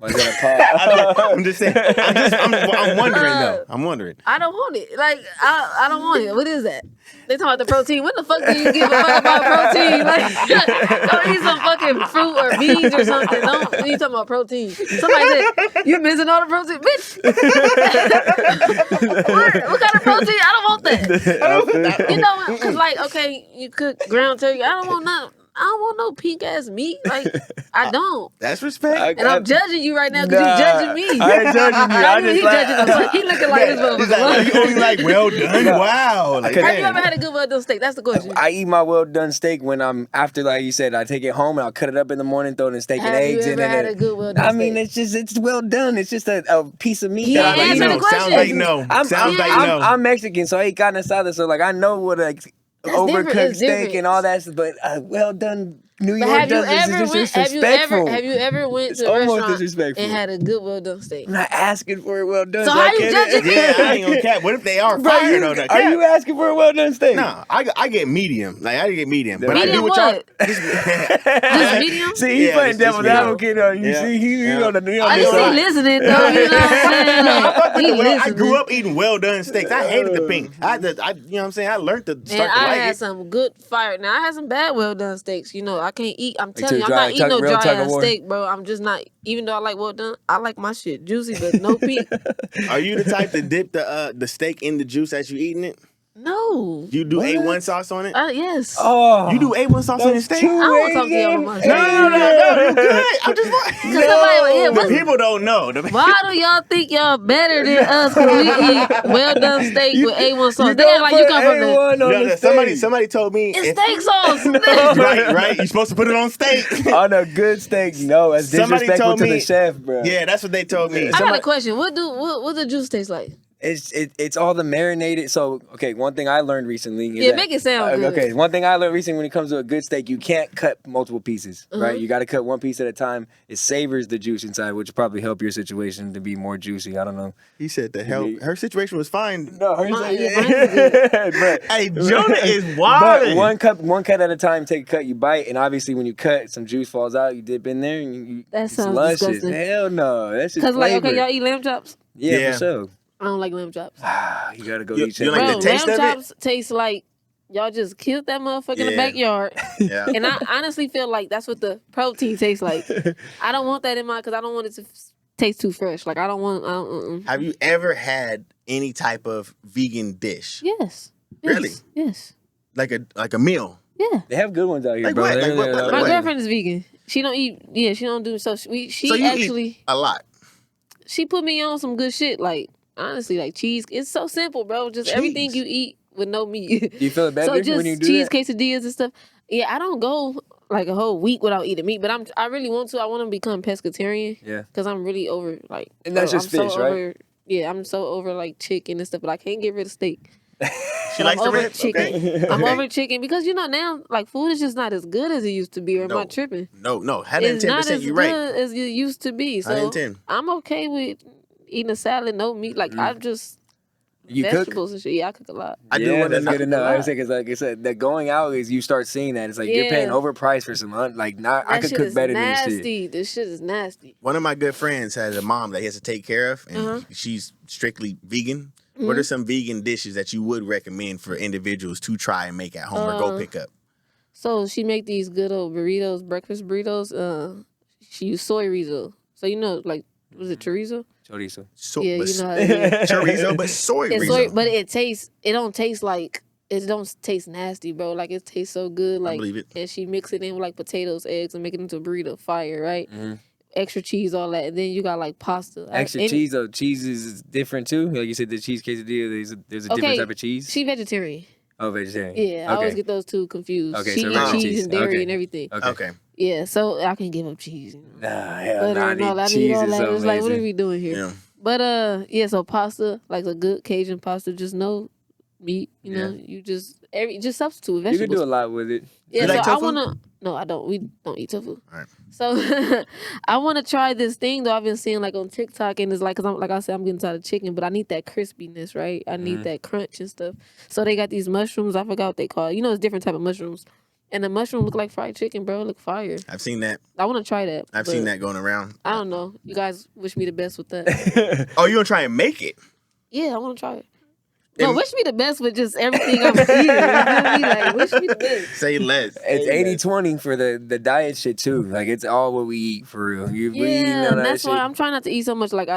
Was that a pause? I'm just saying. I'm wondering though. I'm wondering. I don't want it. Like I don't want it. What is that? They talking about the protein. What the fuck do you give a fuck about protein? Like don't eat some fucking fruit or beans or something. Don't you talking about protein? Somebody said you missing all the protein, bitch. what kind of protein? I don't want that. You know, cause like okay, you cook ground turkey. I don't want none. I don't want no pink ass meat. Like, I don't. That's respect. And I'm judging you right now because you judging me. I ain't judging you. I just he like, judging him. He looking like this He's like, you only like well done. Wow. Like, have you ever had a good well done steak? That's the question. I eat my well done steak when I'm after, like you said, I take it home and I'll cut it up in the morning, throw it in steak and eggs. Have you ever had a good well done I mean, steak? it's well done. It's just a piece of meat. He that answered the question. Sounds like no. Sounds like no. I'm Mexican, so I eat carne asada, so like I know what like overcooked steak and all that, but well done New York does is disrespectful. Have you ever went to a restaurant and had a good well done steak? I'm not asking for a well done So steak. how you judging me? Yeah, I ain't gonna cap. What if they are fire though? Are you asking for a well done steak? Nah, I get medium. Like I get medium, but I Medium do what y'all. what? Just medium? See, he's Yeah, playing it's devil's medium. advocate on you. Yeah. See, he on the At least he listening though. You know what I'm saying? He I grew listening. up eating well done steaks. I hated the pink. You know what I'm saying? I learned to And start to I like had it. some good fire. Now I had some bad well done steaks. You know, I can't eat. I'm too telling you, I'm dry, not eating no real dry tug of ass war. steak, bro. I'm just not. Even though I like well done, I like my shit juicy, but no pink. Are you the type to dip the steak in the juice as you eating it? No. You do A1 sauce on it? Yes. Oh, You do A1 sauce on your steak? I don't want to talk to y'all about my steak. No, you good. I'm just Somebody, the people don't know. why do y'all think y'all better than us? Cause we eat well done steak with A1 sauce. They act like you come from the Somebody told me it's steak sauce. right. You're supposed to put it on steak. on a good steak. No, it's Somebody disrespectful told to me- the chef, bro. Yeah, that's what they told me. I got a question. What the juice taste like? It's all the marinated. So okay, one thing I learned recently. Is Yeah, that, make it sound good. Okay, one thing I learned recently when it comes to a good steak, you can't cut multiple pieces, right? You got to cut one piece at a time. It savors the juice inside, which will probably help your situation to be more juicy. I don't know. He said the hell. Her situation was fine. No, Mine's good. but Hey, Jonah is but wild. one cut at a time. Take a cut, you bite, and obviously when you cut, some juice falls out. You dip in there, and you That it's sounds luscious. disgusting. Hell no, that's just Cause like, flavor. okay, y'all eat lamb chops. Yeah, for sure. I don't like lamb chops. You gotta go You- eat you some. like Bro, the taste lamb of it? chops taste like y'all just killed that motherfucker in the Yeah. backyard. Yeah. And I honestly feel like that's what the protein tastes like. I don't want that in my, because I don't want it to taste too fresh. Like I don't want. Have you ever had any type of vegan dish? Yes. Really? Yes. Like a meal? Yeah. They have good ones out here, Like bro. what? Like what? Like My what? girlfriend is vegan. She don't eat. Yeah, she don't do so. She So you actually eat a lot. she put me on some good shit. Like honestly, like cheese. It's so simple, bro. Just everything Cheese? you eat with no meat. Do you feel it better So just when you do cheese that? quesadillas and stuff. Yeah, I don't go like a whole week without eating meat, but I really want to. I want to become pescatarian. Yeah. Because I'm really over like. And that's bro, just I'm fish, so right? Over, yeah, I'm so over like chicken and stuff, but I can't get rid of steak. She But likes I'm the over ribs. chicken. Okay. I'm Okay. over chicken because now like food is just not as good as it used to be. Or am I tripping? No, It's not 110%. as You're good right. as it used to be. So 110. I'm okay with eating a salad, no meat. Like I just You cook? vegetables and shit. Yeah, I cook a lot. I do Yeah, want to that's know. good enough. I lot. was saying, because like I said, that going out is you start seeing that. It's like you're paying Yeah. overpriced for some, I That could shit cook is better than this shit. nasty. This shit is nasty. One of my good friends has a mom that he has to take care of, and Uh-huh. she's strictly vegan. What are some vegan dishes that you would recommend for individuals to try and make at home or go pick up? So she make these good old burritos, breakfast burritos. She use soy rizo. So like was it chorizo? Chorizo. So, Yeah, but you know how it is. chorizo, but soy It's rizo. soy, but it don't taste like it don't taste nasty, bro. Like it tastes so good. Like believe it. And she mix it in with like potatoes, eggs, and make it into a burrito. Fire, right? Mm-hmm. Extra cheese, all that, and then you got like pasta. Extra cheese, though. Cheese is different too. Like you said, the cheese quesadilla, there's a different type of cheese. She vegetarian. Oh, vegetarian. Yeah, I always get those two confused. Okay, She so eat regular cheese cheese. and dairy Okay. and everything. Okay. Yeah, so I can give up cheese. Nah, hell Butter nah, I and all need that. I need cheese all is that. so It's like, what are amazing. we doing here? Yeah. But yeah, so pasta, like a good Cajun pasta, just no meat. You know, you just substitute with You vegetables. can do a lot with it. Yeah, You so like I tofu? wanna. No, I don't. We don't eat tofu. All right. So I want to try this thing though. I've been seeing like on TikTok, and it's like, cause I'm like I said, I'm getting tired of chicken, but I need that crispiness, right? I need that crunch and stuff. So they got these mushrooms. I forgot what they call it. It's different type of mushrooms, and the mushroom look like fried chicken, bro. It look fire. I've seen that. I want to try that. I've but seen that going around. I don't know. You guys wish me the best with that. Oh, you gonna try and make it? Yeah, I want to try it. No, wish me the best with just everything I'm eating. You feel me? Like, wish me the best. Say less. It's 80-20 for the diet shit too. Like it's all what we eat for real. We eating all that that's shit. why I'm trying not to eat so much like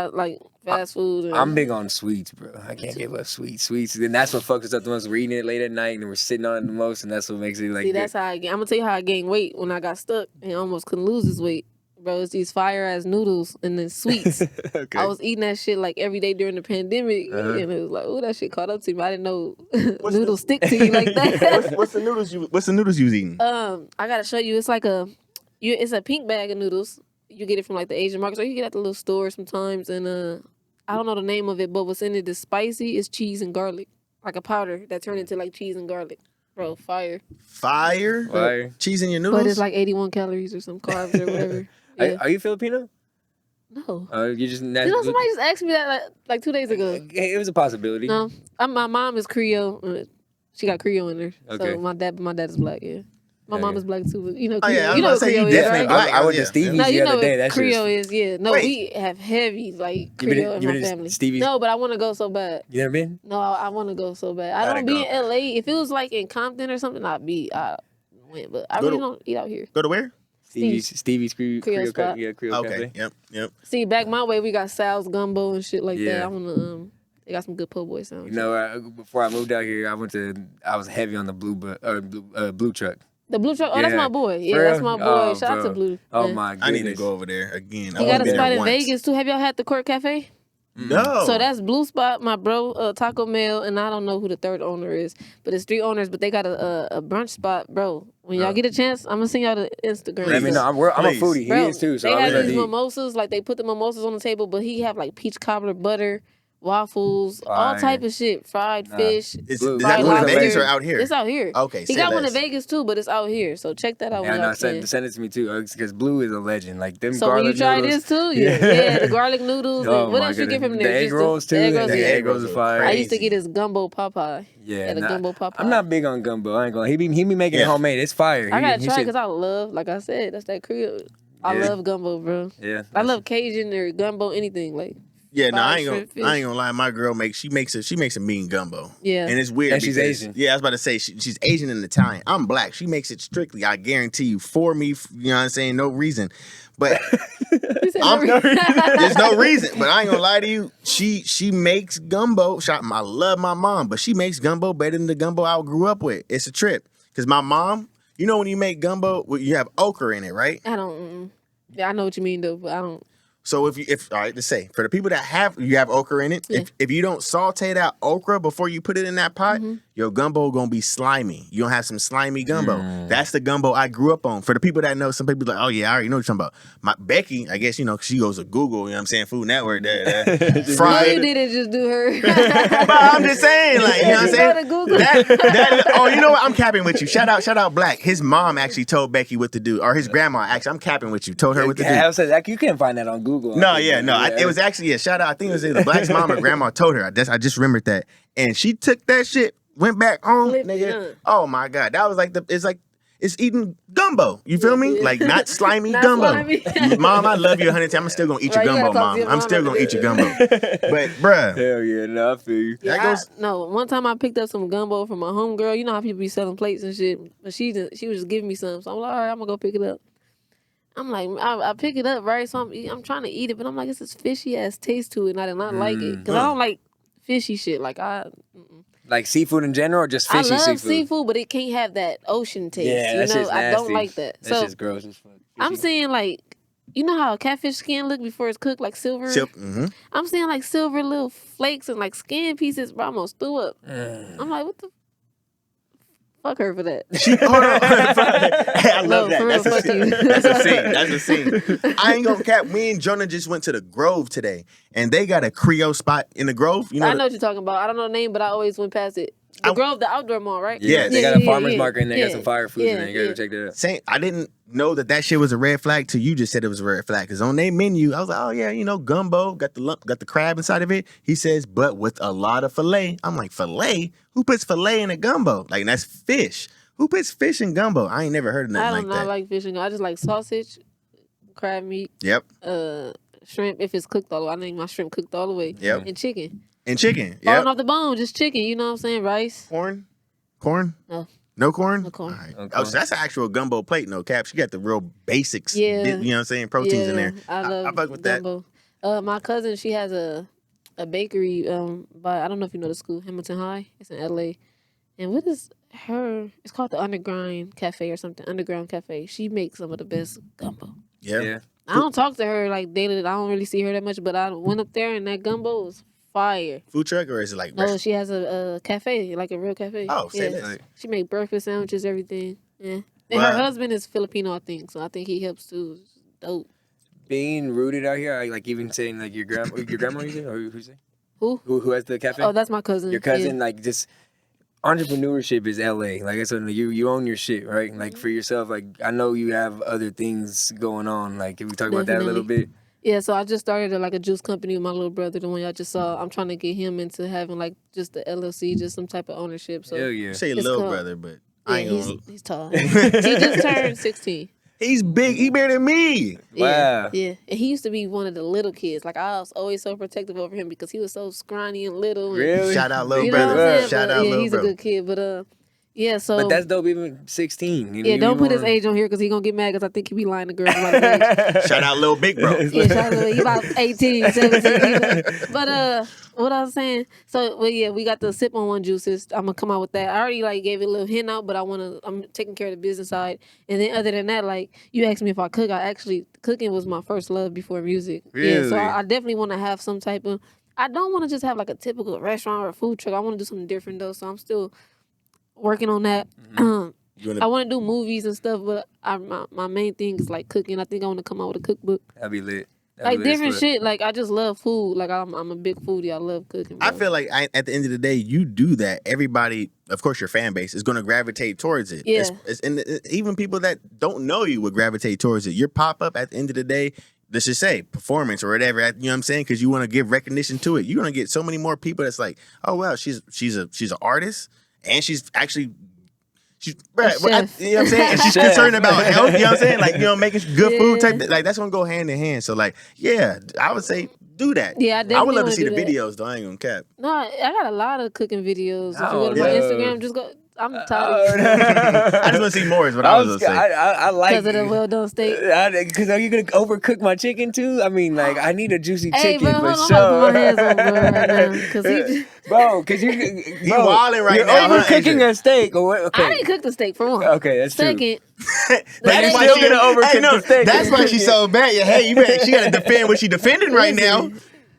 fast food. I'm big on sweets, bro. I can't give up sweets. And that's what fucks us up the most. We're eating it late at night and we're sitting on it the most, and that's what makes it like. See, that's how I'm gonna tell you how I gained weight when I got stuck and almost couldn't lose this weight. Bro, it's these fire ass noodles and then sweets. Okay. I was eating that shit like every day during the pandemic, and it was like, oh, that shit caught up to me. I didn't know noodles stick to you like that. What's the noodles you was eating? I gotta show you. It's like it's a pink bag of noodles. You get it from like the Asian market, or you get it at the little store sometimes. And I don't know the name of it, but what's in it is spicy. It's cheese and garlic, like a powder that turned into like cheese and garlic. Bro, fire. Fire? Cheese in your noodles? But it's like 81 calories or some carbs or whatever. Yeah. Are you Filipino? No. You just somebody just asked me that like 2 days ago. It was a possibility. No, my mom is Creole. She got Creole in her. Okay. So my dad is black. Yeah. My mom is black too. But you know, Oh, yeah, you know what Creole is, right? I went to Stevie's No, you the know other day. what That Creole shit is. Yeah. No, we have heavy like Creole in my family. Stevie's? No, but I want to go so bad. You never been? No, I want to go so bad. I Gotta don't be go. in LA. If it was like in Compton or something, I went. But I really don't eat out here. Go to where? Stevie's Creole spot. Creole Okay. Cafe. Yep. See, back my way, we got Sal's Gumbo and shit like that. Yeah. I want to. They got some good po' boy sounds. You know, before I moved out here, I was heavy on the blue truck. The Blue Truck? Oh, that's Yeah. my boy. Yeah, For that's real? my boy. Oh, Shout out bro. to Blue. Oh, man. my goodness. I need to go over there again. He got a spot in Vegas, too. Have y'all had the Court Cafe? No. So that's Blue Spot, my bro, Taco Mail, and I don't know who the third owner is, but it's 3 owners, but they got a brunch spot, bro. When y'all get a chance, I'm going to send y'all the Instagram. Let me know. I'm a foodie. Bro, He is too. So they I'm have ready these to eat. mimosas, like they put the mimosas on the table, but he have like peach cobbler butter, waffles, all Fire. type of shit, fried fish. Is Blue- that fried one in lobster. Vegas or out here? It's out here. Okay, He say got one in less. Vegas too, but it's out here. So check that out. Yeah, when no, y'all can. send it to me too, because Blue is a legend. Like them So when you garlic try noodles. this too, yeah, the garlic noodles. Oh, and what my else you get from goodness. there? The egg Just rolls too. The egg rolls, The yeah. egg rolls are fire. I used to crazy. get his gumbo Popeye. Yeah, At a gumbo Popeye. I'm not big on gumbo. I ain't gonna. He be making it homemade. It's fire. I gotta He try should- because I love, like I said, that's that Creole. I Yeah. love gumbo, bro. Yeah, I love Cajun or gumbo, anything like. Yeah, no, I fried ain't shrimp, gonna lie. My girl makes a mean gumbo. Yeah. And it's weird. And she's because- Asian. Yeah, I was about to say she's Asian and Italian. I'm black. She makes it strictly, I guarantee you, for me. You know what I'm saying? No reason. But there's no reason. But I ain't gonna lie to you. She makes gumbo. I love my mom, but she makes gumbo better than the gumbo I grew up with. It's a trip. Cause my mom, you know when you make gumbo, you have okra in it, right? I don't. Yeah, I know what you mean though, but I don't. So if all right, let's say for the people that have okra in it, Yeah. if you don't saute that okra before you put it in that pot, your gumbo gonna be slimy. You gonna have some slimy gumbo. That's the gumbo I grew up on. For the people that know, some people like, oh yeah, I already know what you're talking about. Becky, I guess she goes to Google. You know what I'm saying? Food Network. No, Fried. you didn't just do her. But I'm just saying, like, you know what I'm You saying? go to Google. Oh, you know what? I'm capping with you. Shout out Black. His mom actually told Becky what to do, or his grandma actually. I'm capping with you. Told her what to do. I was saying, like, you can't find that on Google. No, it was actually shout out. I think it was either Black's mom or grandma told her. I just remembered that, and she took that shit, went back home, Flipped it nigga. up. Oh my god, that was it's eating gumbo. You feel me? Yeah. Like not slimy Not gumbo. slimy. Mom, I love you 100 times. I'm still gonna eat your Right, you gumbo, gotta talk to mom. your I'm mom still after gonna eat this. your gumbo. But bruh, Hell yeah, no, I feel you. that Yeah, goes. no, one time I picked up some gumbo from my homegirl. You know how people be selling plates and shit. But she was just giving me some. So I'm like, all right, I'm gonna go pick it up. I'm like, I pick it up, right? So I'm trying to eat it, but I'm like, it's this fishy ass taste to it, and I did not like it because I don't like fishy shit. Like Like seafood in general, or just I fishy love seafood? but it can't have that ocean taste. Yeah, you that know, shit's I don't nasty. like that. That So shit's gross as fuck. I'm Fishy. saying like, you know how catfish skin look before it's cooked, like silver. I'm seeing like silver little flakes and like skin pieces, bro. I almost threw up. I'm like, what the. Fuck her for that. Hold on. Hey, I love No, for real, that. fuck you. That's a scene. That's a scene. I ain't gonna cap. Me and Jonah just went to the Grove today, and they got a Creole spot in the Grove. You know, I know what you're talking about. I don't know the name, but I always went past it. The Grove, the outdoor mall, right? Yeah, they got a farmer's market and they got some fire foods in yeah, there. You gotta go check that out. saying I didn't know that shit was a red flag till you just said it was a red flag. Because on their menu, I was like, oh yeah, gumbo, got the crab inside of it. He says, but with a lot of filet. I'm like, filet? Who puts filet in a gumbo? Like, that's fish. Who puts fish in gumbo? I ain't never heard of nothing I like do that. not like fish and I just like sausage, crab meat, Yep. shrimp if it's cooked all the way. I need my shrimp cooked all the way. Yep. And chicken. And chicken. Falling off the bone, just chicken. You know what I'm saying? Rice. Corn? No. No corn? No corn. All right. No Oh, corn. so that's an actual gumbo plate, no cap. She got the real basics. Yeah. You know what I'm saying? Proteins in there. I love I fuck with that. gumbo. My cousin, she has a bakery. But I don't know if you know the school, Hamilton High. It's in LA. And what is her? It's called the Underground Cafe or something. Underground Cafe. She makes some of the best gumbo. Yeah. I don't talk to her like daily. I don't really see her that much. But I went up there and that gumbo was fire. Food truck or is it like No, she has a cafe, like a real cafe. Oh, say yeah. less. She make breakfast sandwiches, everything. Yeah. And Wow. her husband is Filipino, I think. So I think he helps too. It's dope. Being rooted out here, like even saying like your grandma, you say, or who you say? Who? Who has the cafe? Oh, that's my cousin. Your cousin, like just entrepreneurship is LA. Like I said, you own your shit, right? Like for yourself, like I know you have other things going on. Like can we talk about that a little bit? Yeah, so I just started a juice company with my little brother, the one y'all just saw. I'm trying to get him into having like just the LLC, just some type of ownership. So Hell yeah. You say It's little called- brother, but yeah, I ain't gonna. he's tall. He just turned 16. He's big. He bigger than me. Yeah, Wow. yeah. And he used to be one of the little kids. Like I was always so protective over him because he was so scrawny and little. And, Really? Shout out little You know what I'm brother. saying? Shout But, out yeah, little he's brother. a good kid. But yeah. So But that's dope. Even 16. You know, yeah, don't put his wanna- age on here because he gonna get mad because I think he be lying to girls about his age. Shout out little big bro. Yeah, shout out, he about 18, 17. But what I was saying, so well, yeah, we got the sip on one juices. I'm gonna come out with that. I already gave it a little hint out, but I'm taking care of the business side. And then other than that, you asked me if I cook. Cooking was my first love before music. Yeah, so Really? I definitely want to have some type of. I don't want to just have a typical restaurant or a food truck. I want to do something different though. So I'm still working on that. I want to do movies and stuff, but my main thing is cooking. I think I want to come out with a cookbook. That'd be lit. That'd be lit Different as fuck. shit. I just love food. I'm a big foodie. I love cooking. Bro. I feel like at the end of the day, you do that. Everybody, of course, your fan base is going to gravitate towards it. Yeah. And even people that don't know you would gravitate towards it. Your pop up at the end of the day, let's just say performance or whatever. You know what I'm saying? Because you want to give recognition to it. You're going to get so many more people that's like, oh well, she's an artist and she's actually. Right, you know what I'm saying? And she's concerned about health, you know what I'm saying? Making good food type. That's gonna go hand in hand. So yeah, I would say do that. Yeah, I I would definitely love to wanna see the do that. videos though. I ain't gonna cap. No, I got a lot of cooking videos. If you Oh, go to my yeah. Instagram, just go. I'm tired of I just want to see more. Is what I was gonna say. I like because of the well done steak. Because are you gonna overcook my chicken too? I mean, I need a juicy Hey, chicken bro, for hold on, I'm about to put my sure. hands on bro right now because he just. Bro, because you wildin' right you're now, huh, overcooking Azjah? a steak. Or what? I Okay, didn't cook the steak for one. okay, that's true. Second, But you're That's still gonna overcook the steak. That's why she's so bad. Yeah, hey, she got to defend what she defending right now.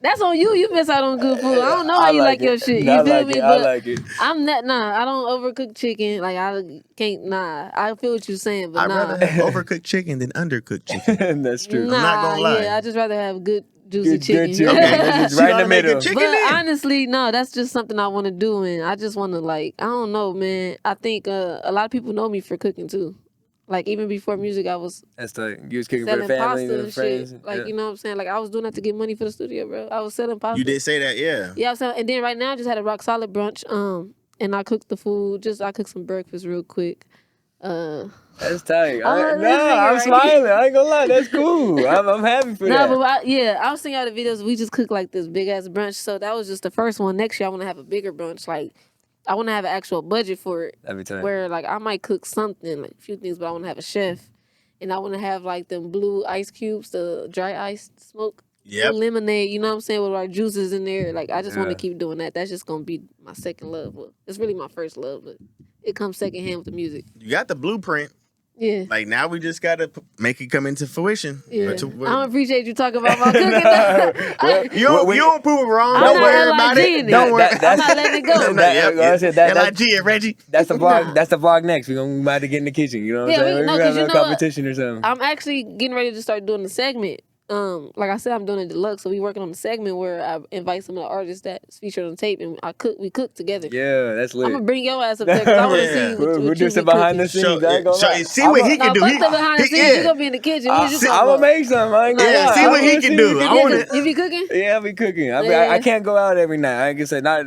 that's on you. You miss out on good food. I don't know how I you like it. your shit. I You feel like me? it. But I like it. I'm not. Nah, I don't overcook chicken. I can't. Nah, I feel what you're saying, but I'd nah. rather have overcooked chicken than undercooked chicken. That's true. Nah, not gonna lie. Yeah, I just rather have good juicy Good chicken. chicken. Okay. That's just She right in oughta the make middle. good chicken But then. honestly, no, that's just something I want to do, and I just want to I don't know, man. I think a lot of people know me for cooking too. Even before music, I was That's tight. You was cooking for selling the family pasta and and friends. shit. Yeah. You know what I'm saying? I was doing that to get money for the studio, bro. I was selling pasta. You did say that, yeah. Yeah, I was selling, and then right now I just had a rock solid brunch. And I cooked the food. I cooked some breakfast real quick. That's tight. Oh, this nigga I'm right smiling. I ain't gonna lie. That's cool. I'm happy for that. No, but I was seeing all the videos. We just cooked this big ass brunch. So that was just the first one. Next year I want to have a bigger brunch. I want to have an actual budget for it. That'd be tight. Where I might cook something, a few things, but I want to have a chef, and I want to have them blue ice cubes, the dry ice smoke, Yep. lemonade. You know what I'm saying, with our juices in there. I just want Yeah. to keep doing that. That's just gonna be my second love. Well, it's really my first love, but it comes second hand with the music. You got the blueprint. Yeah. Now we just got to make it come into fruition. Yeah. But I don't appreciate you talking about my cooking. you don't prove it wrong. I'm Don't not worry about LIG it. in it. Don't worry. I'm not letting it go. LIG and Reggie. That's the vlog. Nah. That's the vlog next. We might have to get in the kitchen. You know what I'm saying? no, we 'cause have you a know what? competition or something. I'm actually getting ready to start doing the segment. Like I said, I'm doing a deluxe, so we working on the segment where I invite some of the artists that's featured on tape, and we cook together. Yeah, that's lit. I'm gonna bring your ass up there because I want to Yeah. see what We'll you do be some behind the cooking. scenes. I ain't gonna lie. See what he can No, do. fuck He- the behind the he- scenes. yeah. You gonna be in the kitchen. What you I'm talking gonna about? make some. I ain't gonna Yeah, lie. see what he I'm can gonna do. see I what he wanna- can You be cooking? Yeah, I be cooking. Yeah. I can't go out every night. I can say not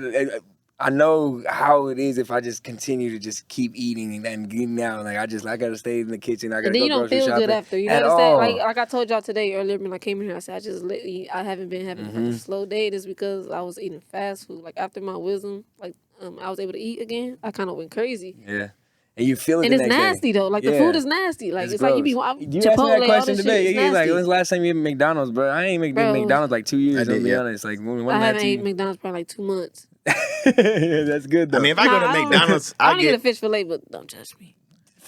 I know how it is if I just continue to just keep eating and getting out. Like I gotta stay in the kitchen. I gotta And then go you don't grocery feel shopping good after. You know at what I'm saying? all. Like I told y'all today earlier when I came in here, I said I haven't been having like a slow day. It's because I was eating fast food. Like after my wisdom, like I was able to eat again. I kind of went crazy. Yeah. And you feel it And the it's next nasty day. though. Like the food is nasty. Like it's like you be You Chipotle, asked me that all question this today. shit. It's He's like, nasty. when's the last time you ate McDonald's, bro? I ain't eating McDonald's like 2 years. I'll be honest. Like when I haven't eaten McDonald's probably like 2 months. Yeah, that's good though. I mean, if I go to McDonald's, I only get a fish fillet, but don't judge me.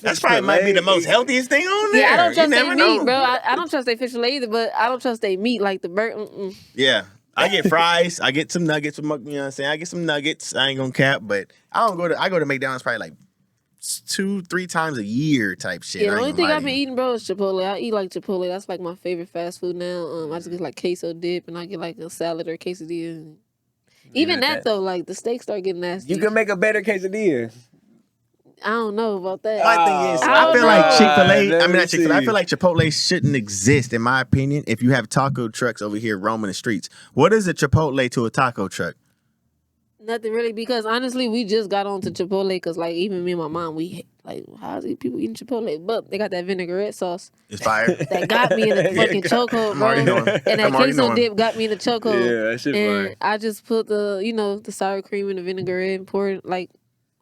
That's probably might be the most healthiest thing on there. Yeah, I don't trust their meat, know. bro. I don't trust their fish fillet either, but I don't trust their meat like the bird. Yeah. I get fries. I get some nuggets. You know what I'm saying? I get some nuggets. I ain't gonna cap, but I go to McDonald's probably like 2-3 times a year type shit. Yeah, the only thing I've been eating, bro, is Chipotle. I eat like Chipotle. That's like my favorite fast food now. I just get like queso dip and I get like a salad or quesadilla. Even that though, like the steaks start getting nasty. You can make a better quesadilla. I don't know about that. My thing is, I feel like Chick-fil-A, I mean not Chick-fil-A, I feel like Chipotle shouldn't exist, in my opinion, if you have taco trucks over here roaming the streets. What is a Chipotle to a taco truck? Nothing really, because honestly, we just got on to Chipotle because, like, even me and my mom, we like, how's these people eating Chipotle? But they got that vinaigrette sauce. It's fire. That got me in the fucking chokehold, bro. And that queso dip got me in the chokehold. Yeah, that shit fire. And I just put the sour cream and the vinaigrette and poured it, like,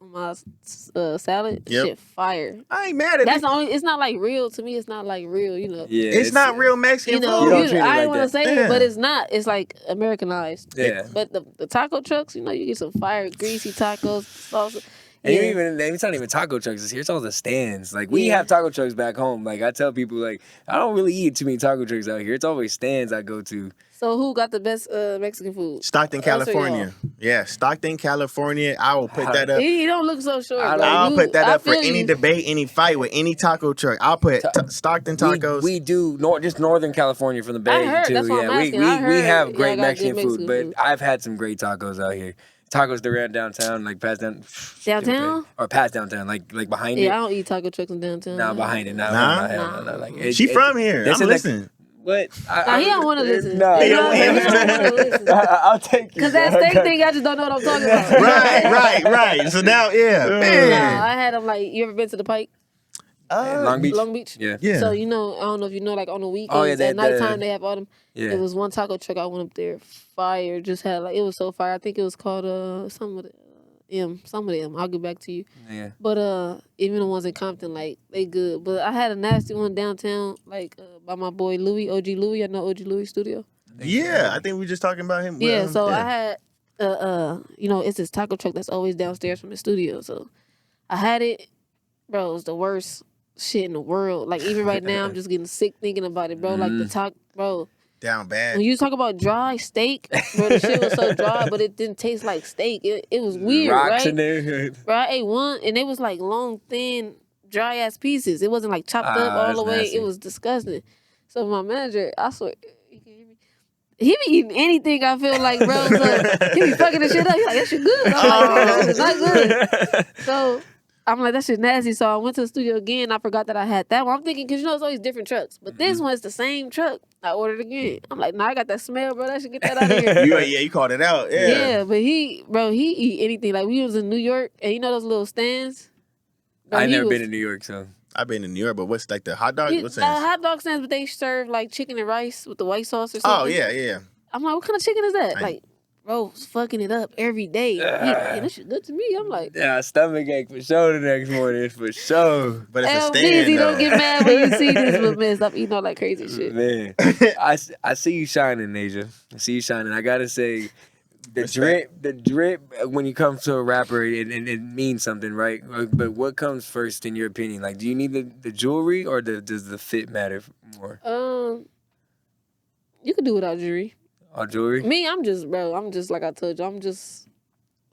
on my salad. Yep. Shit fire. I ain't mad at That's it. the only, it's not like real, to me, it's not like real, Yeah, it's not real Mexican food. You don't treat it I like don't want to that. say it, but it's not. It's like Americanized. Yeah. But the taco trucks, you get some fire, greasy tacos, salsa. And Yeah. it's not even taco trucks. It's here. It's all the stands. Like we have taco trucks back home. Like I tell people, like I don't really eat too many taco trucks out here. It's always stands I go to. So who got the best Mexican food? Stockton, California. Yeah, Stockton, California. I will put that up. He don't look so sure. I'll put that up for any debate, any fight with any taco truck. I'll put Stockton tacos. We do just Northern California from the Bay I heard, too. that's what Yeah, I'm we asking. have great got Mexican good food, Mexican but I've had some great tacos out here. Tacos around downtown, like past Downtown? or past downtown, like behind it. Yeah, I don't eat taco trucks in downtown. Nah, behind it. No. Like, She from here. I'm listening. What? He don't want to listen. No, He don't want to listen. I'll take you. Because that steak thing, I just don't know what I'm talking about. Right. So now, man. Nah, I had them like, you ever been to the Pike? Long Beach. Long Beach? Yeah. So, I don't know if you know, like on the weekends, at nighttime, they have all them. Yeah. There was one taco truck I went up there, fire, just had like, it was so fire. I think it was called some of them. I'll get back to you. Yeah. But even the ones in Compton, like, they good. But I had a nasty one downtown, like by my boy Louis, OG Louis. I know OG Louis studio. Yeah, I think we were just talking about him. Yeah, so I had it's this taco truck that's always downstairs from the studio. So I had it, bro. It was the worst shit in the world. Like even right now, I'm just getting sick thinking about it, bro. Like the taco, bro. Down bad. When you talk about dry steak, bro, the shit was so dry, but it didn't taste like steak. It was weird, Rocks right? in there. Bro, I ate one, and it was like long, thin, dry ass pieces. It wasn't like chopped up all the way. nasty. It was disgusting. So my manager, I swear, he can hear me. He be eating anything. I feel like, bro. So he be fucking the shit up. He like, that shit good. I'm like, bro, that shit's not good. So I'm like, that shit nasty. So I went to the studio again. I forgot that I had that one. I'm thinking, because it's always different trucks. But this one's the same truck. I ordered again. I'm like, nah, I got that smell, bro. I should get that out of here. You called it out. Yeah. Yeah, but he eat anything. Like, we was in New York, and you know those little stands? Bro, I've never been to New York, so. I've been in New York, but what's like the hot dog? What's that? Hot dog stands, but they serve like chicken and rice with the white sauce or something. Oh, yeah. I'm like, what kind of chicken is that? Like, bro, fucking it up every day. Yeah, that shit good to me. I'm like, yeah, stomach ache for sure the next morning, for sure. But it's a stand, though. Don't get mad when you see this, but man, stop eating all that crazy shit. Man, I see you shining, Azjah. I see you shining. I gotta say, the drip when you come to a rapper, it means something, right? But what comes first in your opinion? Like, do you need the jewelry or does the fit matter more? You could do without jewelry. Or jewelry? Me, I'm just like I told you, I'm just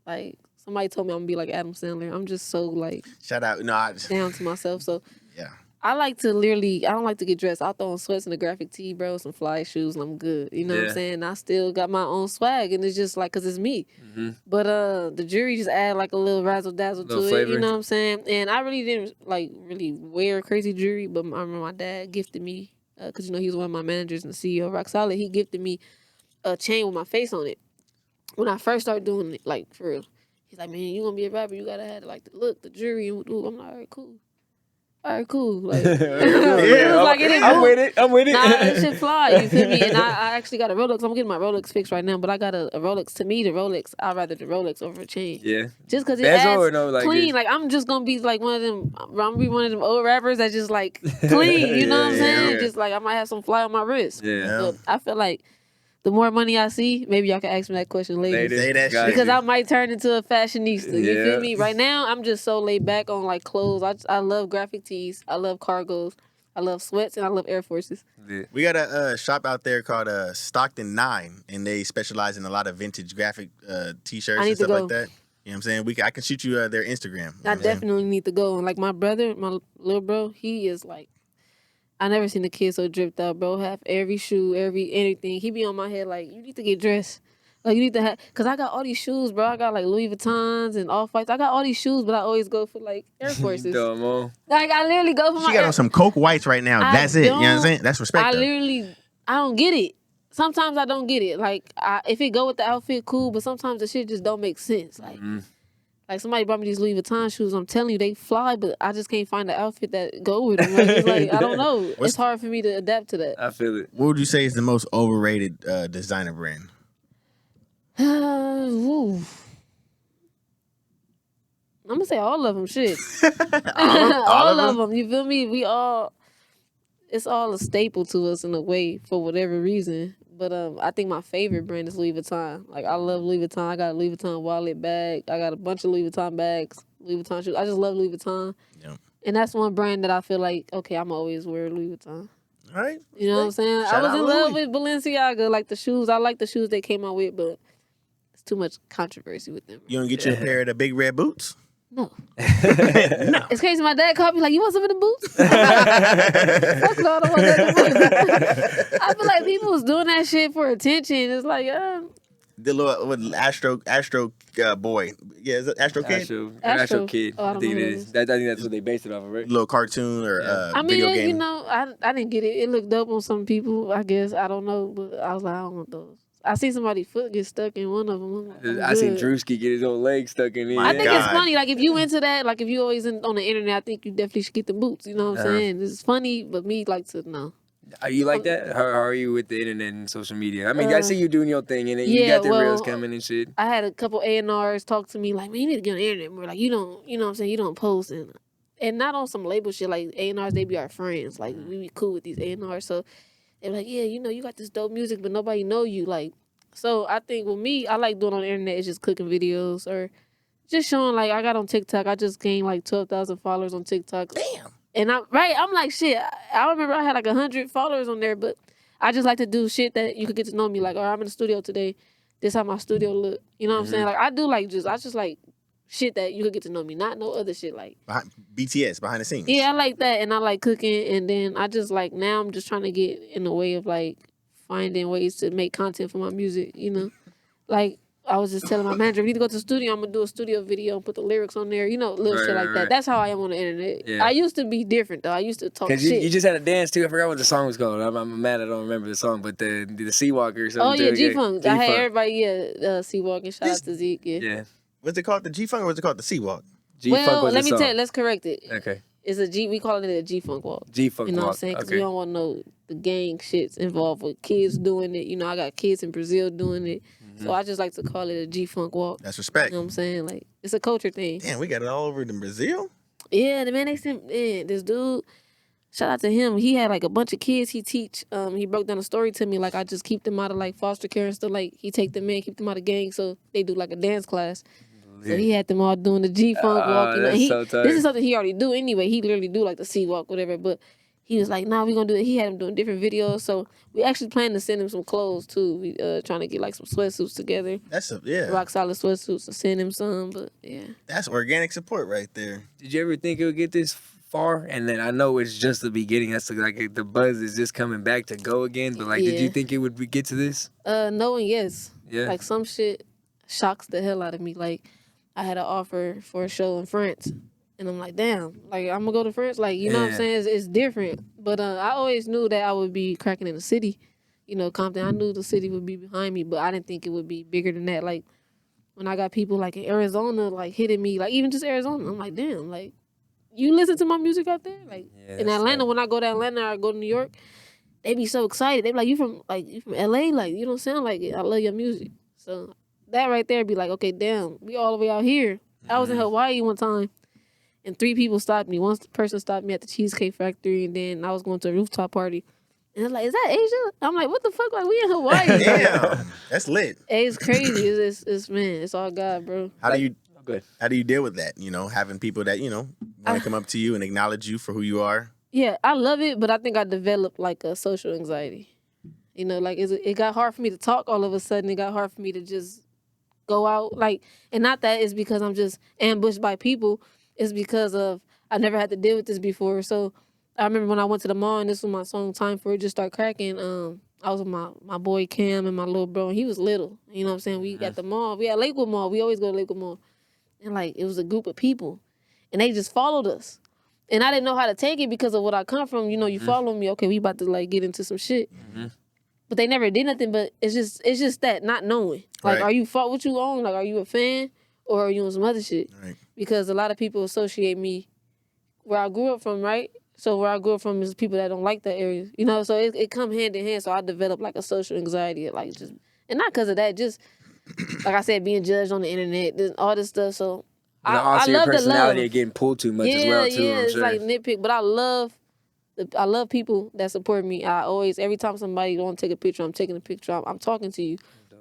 like, somebody told me I'm gonna be like Adam Sandler. I'm just so like, shout out, down to myself. So yeah. I don't like to get dressed. I'll throw on sweats and a graphic tee, bro, some fly shoes, and I'm good. You know what I'm saying? I still got my own swag, and it's just like, because it's me. Mm-hmm. But the jewelry just add like a little razzle-dazzle to flavor. it, you know what I'm saying? And I really didn't like really wear crazy jewelry, but I remember my dad gifted me, because he was one of my managers and the CEO of Rocc. He gifted me a chain with my face on it when I first started doing it, like, for real. He's like, man, you gonna be a rapper, you gotta have like the look, the jewelry, and I'm like, all right, cool. All right, cool. Like, I'm with it. Nah, that shit fly. You feel me? And I actually got a Rolex. I'm getting my Rolex fixed right now, but I got a Rolex. To me, the Rolex, I'd rather the Rolex over a chain. Yeah. Just because it Bezel adds or no, like clean. this? Like, I'm just gonna be like one of them. I'm gonna be one of them old rappers that just like clean. You know what I'm saying? Yeah. Just like I might have some fly on my wrist. Yeah. But I feel like the more money I see, maybe y'all can ask me that question later. Say that shit. Because I might turn into a fashionista. You Yeah. feel me? Right now, I'm just so laid back on like clothes. I love graphic tees. I love cargos. I love sweats and I love Air Forces. Yeah. We got a shop out there called Stockton 9, and they specialize in a lot of vintage graphic T-shirts and stuff like that. You know what I'm saying? I can shoot you their Instagram. I definitely need to go. And like my brother, my little bro, he is like, I never seen a kid so dripped out, bro. Have every shoe, anything. He be on my head like, you need to get dressed. Like, you need to have, because I got all these shoes, bro. I got like Louis Vuittons and Off-Whites. I got all these shoes, but I always go for like Air Forces. Like, I literally go for She got on some Coke Whites right now. That's it. You know what I'm saying? That's respect. I don't get it. Sometimes I don't get it. Like, if it go with the outfit, cool, but sometimes the shit just don't make sense. Like, like somebody brought me these Louis Vuitton shoes. I'm telling you, they fly, but I just can't find the outfit that go with them. Like, it's like I don't know. It's hard for me to adapt to that. I feel it. What would you say is the most overrated designer brand? I'm gonna say all of them. Shit, all of them. You feel me? It's all a staple to us in a way for whatever reason. But I think my favorite brand is Louis Vuitton. Like, I love Louis Vuitton. I got a Louis Vuitton wallet bag. I got a bunch of Louis Vuitton bags, Louis Vuitton shoes. I just love Louis Vuitton. Yeah. And that's one brand that I feel like, okay, I'm always wear Louis Vuitton. All right. You know what I'm saying? I was in love with Balenciaga, like the shoes. I like the shoes they came out with, but it's too much controversy with them. You don't get you a pair of the big red boots? No. It's crazy. My dad called me like, you want some of the boots? Fuck no, I don't want that boots. I feel like people was doing that shit for attention. It's like, The little Astro boy. Yeah, is it Astro Kid? Astro Kid. Oh, I think it is. I think that's what they based it off of, right? Little cartoon or I mean, video game. you know, I didn't get it. It looked dope on some people, I guess. I don't know, but I was like, I don't want those. I see somebody's foot get stuck in one of them. I seen Drewski get his old leg stuck in it. I think it's funny. Like, if you into that, like if you always on the internet, I think you definitely should get the boots. You know what I'm saying? It's funny, but me like to know. Are you like that? How are you with the internet and social media? I mean, I see you doing your thing, and you got the reels coming and shit. I had a couple A&Rs talk to me like, man, you need to get on the internet more. Like, you know what I'm saying? You don't post and not on some label shit. Like, A&Rs, they be our friends. Like, we be cool with these A&Rs. So they're like, yeah, you got this dope music, but nobody know you. Like, so I think with me, I like doing on the internet is just cooking videos or just showing, like, I got on TikTok. I just gained like 12,000 followers on TikTok. Damn. And I'm like, shit, I remember I had like 100 followers on there, but I just like to do shit that you could get to know me. Like, I'm in the studio today. This how my studio look. You know what I'm saying? Like, I just like shit that you could get to know me, not no other shit like BTS, behind the scenes. Yeah, I like that, and I like cooking, and then I just like, now I'm just trying to get in the way of like finding ways to make content for my music, you know? Like, I was just telling my manager, we need to go to the studio, I'm gonna do a studio video and put the lyrics on there, little shit like that. That's how I am on the internet. Yeah. I used to be different though. I used to talk shit. Because you just had a dance too. I forgot what the song was called. I'm mad I don't remember the song, but the Seawalker or something. Oh yeah, G-Funk. I had everybody, Seawalk, and shout out to Zeke. Yeah. Was it called the G-Funk or was it called the Seawalk? Well, let me tell you, let's correct it. Okay. It's we call it a G-Funk walk. G-Funk walk. You know what I'm saying? Because we don't want the gang shits involved with kids doing it. You know, I got kids in Brazil doing it. So I just like to call it a G-Funk walk. That's respect. You know what I'm saying? Like, it's a culture thing. Damn, we got it all over in Brazil? Yeah, the man, they sent this dude. Shout out to him. He had like a bunch of kids he teach. He broke down a story to me. Like, I just keep them out of like foster care and stuff. Like, he take them in, keep them out of gangs. So they do like a dance class. So he had them all doing the G-Funk walk. You know, this is something he already do anyway. He literally do like the C-Walk, whatever. But he was like, nah, we gonna do it. He had him doing different videos. So we actually plan to send him some clothes too. We trying to get like some sweatsuits together. Rock solid sweatsuits and send him some. But yeah. That's organic support right there. Did you ever think it would get this far? And then I know it's just the beginning. That's like the buzz is just coming back to go again. But like, did you think it would get to this? No and yes. Yeah. Like, some shit shocks the hell out of me. Like, I had an offer for a show in France. And I'm like, damn, like, I'm going to go to France. Like, you know what I'm saying? It's different. But I always knew that I would be cracking in the city. You know, Compton, I knew the city would be behind me, but I didn't think it would be bigger than that. Like, when I got people like in Arizona like hitting me, like even just Arizona. I'm like, damn, like you listen to my music out there? Like in Atlanta, when I go to Atlanta or I go to New York, they be so excited. They be like, you from LA? Like you don't sound like it. I love your music. So that right there be like, okay, damn, we all the way out here. I was in Hawaii one time, and 3 people stopped me. One person stopped me at the Cheesecake Factory, and then I was going to a rooftop party. And they're like, is that Azjah? I'm like, what the fuck? Like, we in Hawaii. Damn, that's lit. Hey, it's crazy. It's man, it's all God, bro. How do you Good. How do you deal with that? You know, having people that, you know, want to come up to you and acknowledge you for who you are. Yeah, I love it, but I think I developed like a social anxiety. You know, like it got hard for me to talk all of a sudden. It got hard for me to just go out. Like, and not that it's because I'm just ambushed by people. It's because of I never had to deal with this before. So I remember when I went to the mall and this was my song Time for It Just Start Cracking. I was with my boy Cam and my little bro, and he was little. You know what I'm saying? We got the mall. We at Lakewood Mall. We always go to Lakewood Mall. And like it was a group of people, and they just followed us. And I didn't know how to take it because of what I come from. You know, you follow me. Okay, we about to like get into some shit. But they never did nothing. But it's just that not knowing. Like, are you what you own? Like, are you a fan or are you on some other shit? Right. Because a lot of people associate me where I grew up from, right? So where I grew up from is people that don't like that area. You know, so it come hand in hand. So I developed like a social anxiety, like just, and not because of that, just like I said, being judged on the internet, all this stuff. So And I also love your the love. personality of getting pulled too much as well too. Yeah, I'm it's sure. like nitpick, but I love people that support me. I always, every time somebody don't take a picture, I'm taking a picture. I'm talking to you,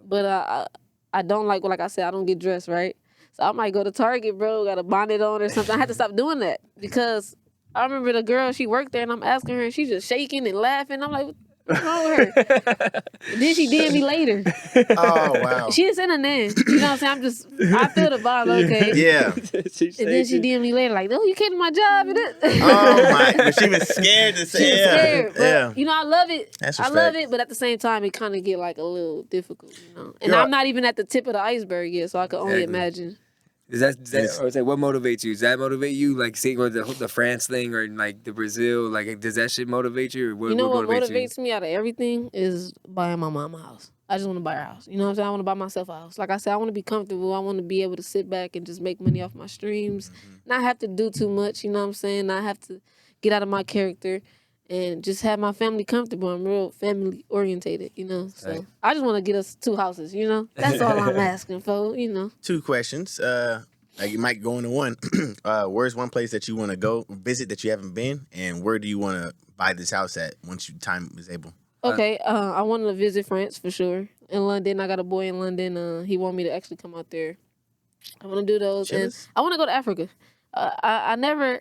but I don't like I said, I don't get dressed right. So I might go to Target, bro, got a bonnet on or something. I had to stop doing that because I remember the girl, she worked there, and I'm asking her, and she's just shaking and laughing. I'm like, what's wrong with her? Then she did me later. Oh, wow. She didn't send her name. You know what I'm saying? I feel the vibe, okay. Yeah. And then she did me later, like, oh, you came to my job. And Oh, my. But she was scared to say she was scared. But, Yeah. you know, I love it. That's I love it, but at the same time, it kind of get like a little difficult, you know. And I'm not even at the tip of the iceberg yet, so I can only imagine. Is that or say what motivates you? Does that motivate you? Like seeing the France thing or like the Brazil, like does that shit motivate you? Or You know what motivates motivates me out of everything is buying my mama a house. I just want to buy her house. You know what I'm saying? I want to buy myself a house. Like I said, I want to be comfortable. I want to be able to sit back and just make money off my streams. Not have to do too much, you know what I'm saying? Not have to get out of my character and just have my family comfortable. I'm real family orientated, you know? So Right. I just want to get us 2 houses, you know? That's all I'm asking for, you know? 2 questions. Like you might go into one. Where's one place that you want to go visit that you haven't been, and where do you want to buy this house at once time is able? Okay, I wanted to visit France for sure. In London, I got a boy in London. He want me to actually come out there. I want to do those, and I want to go to Africa. I never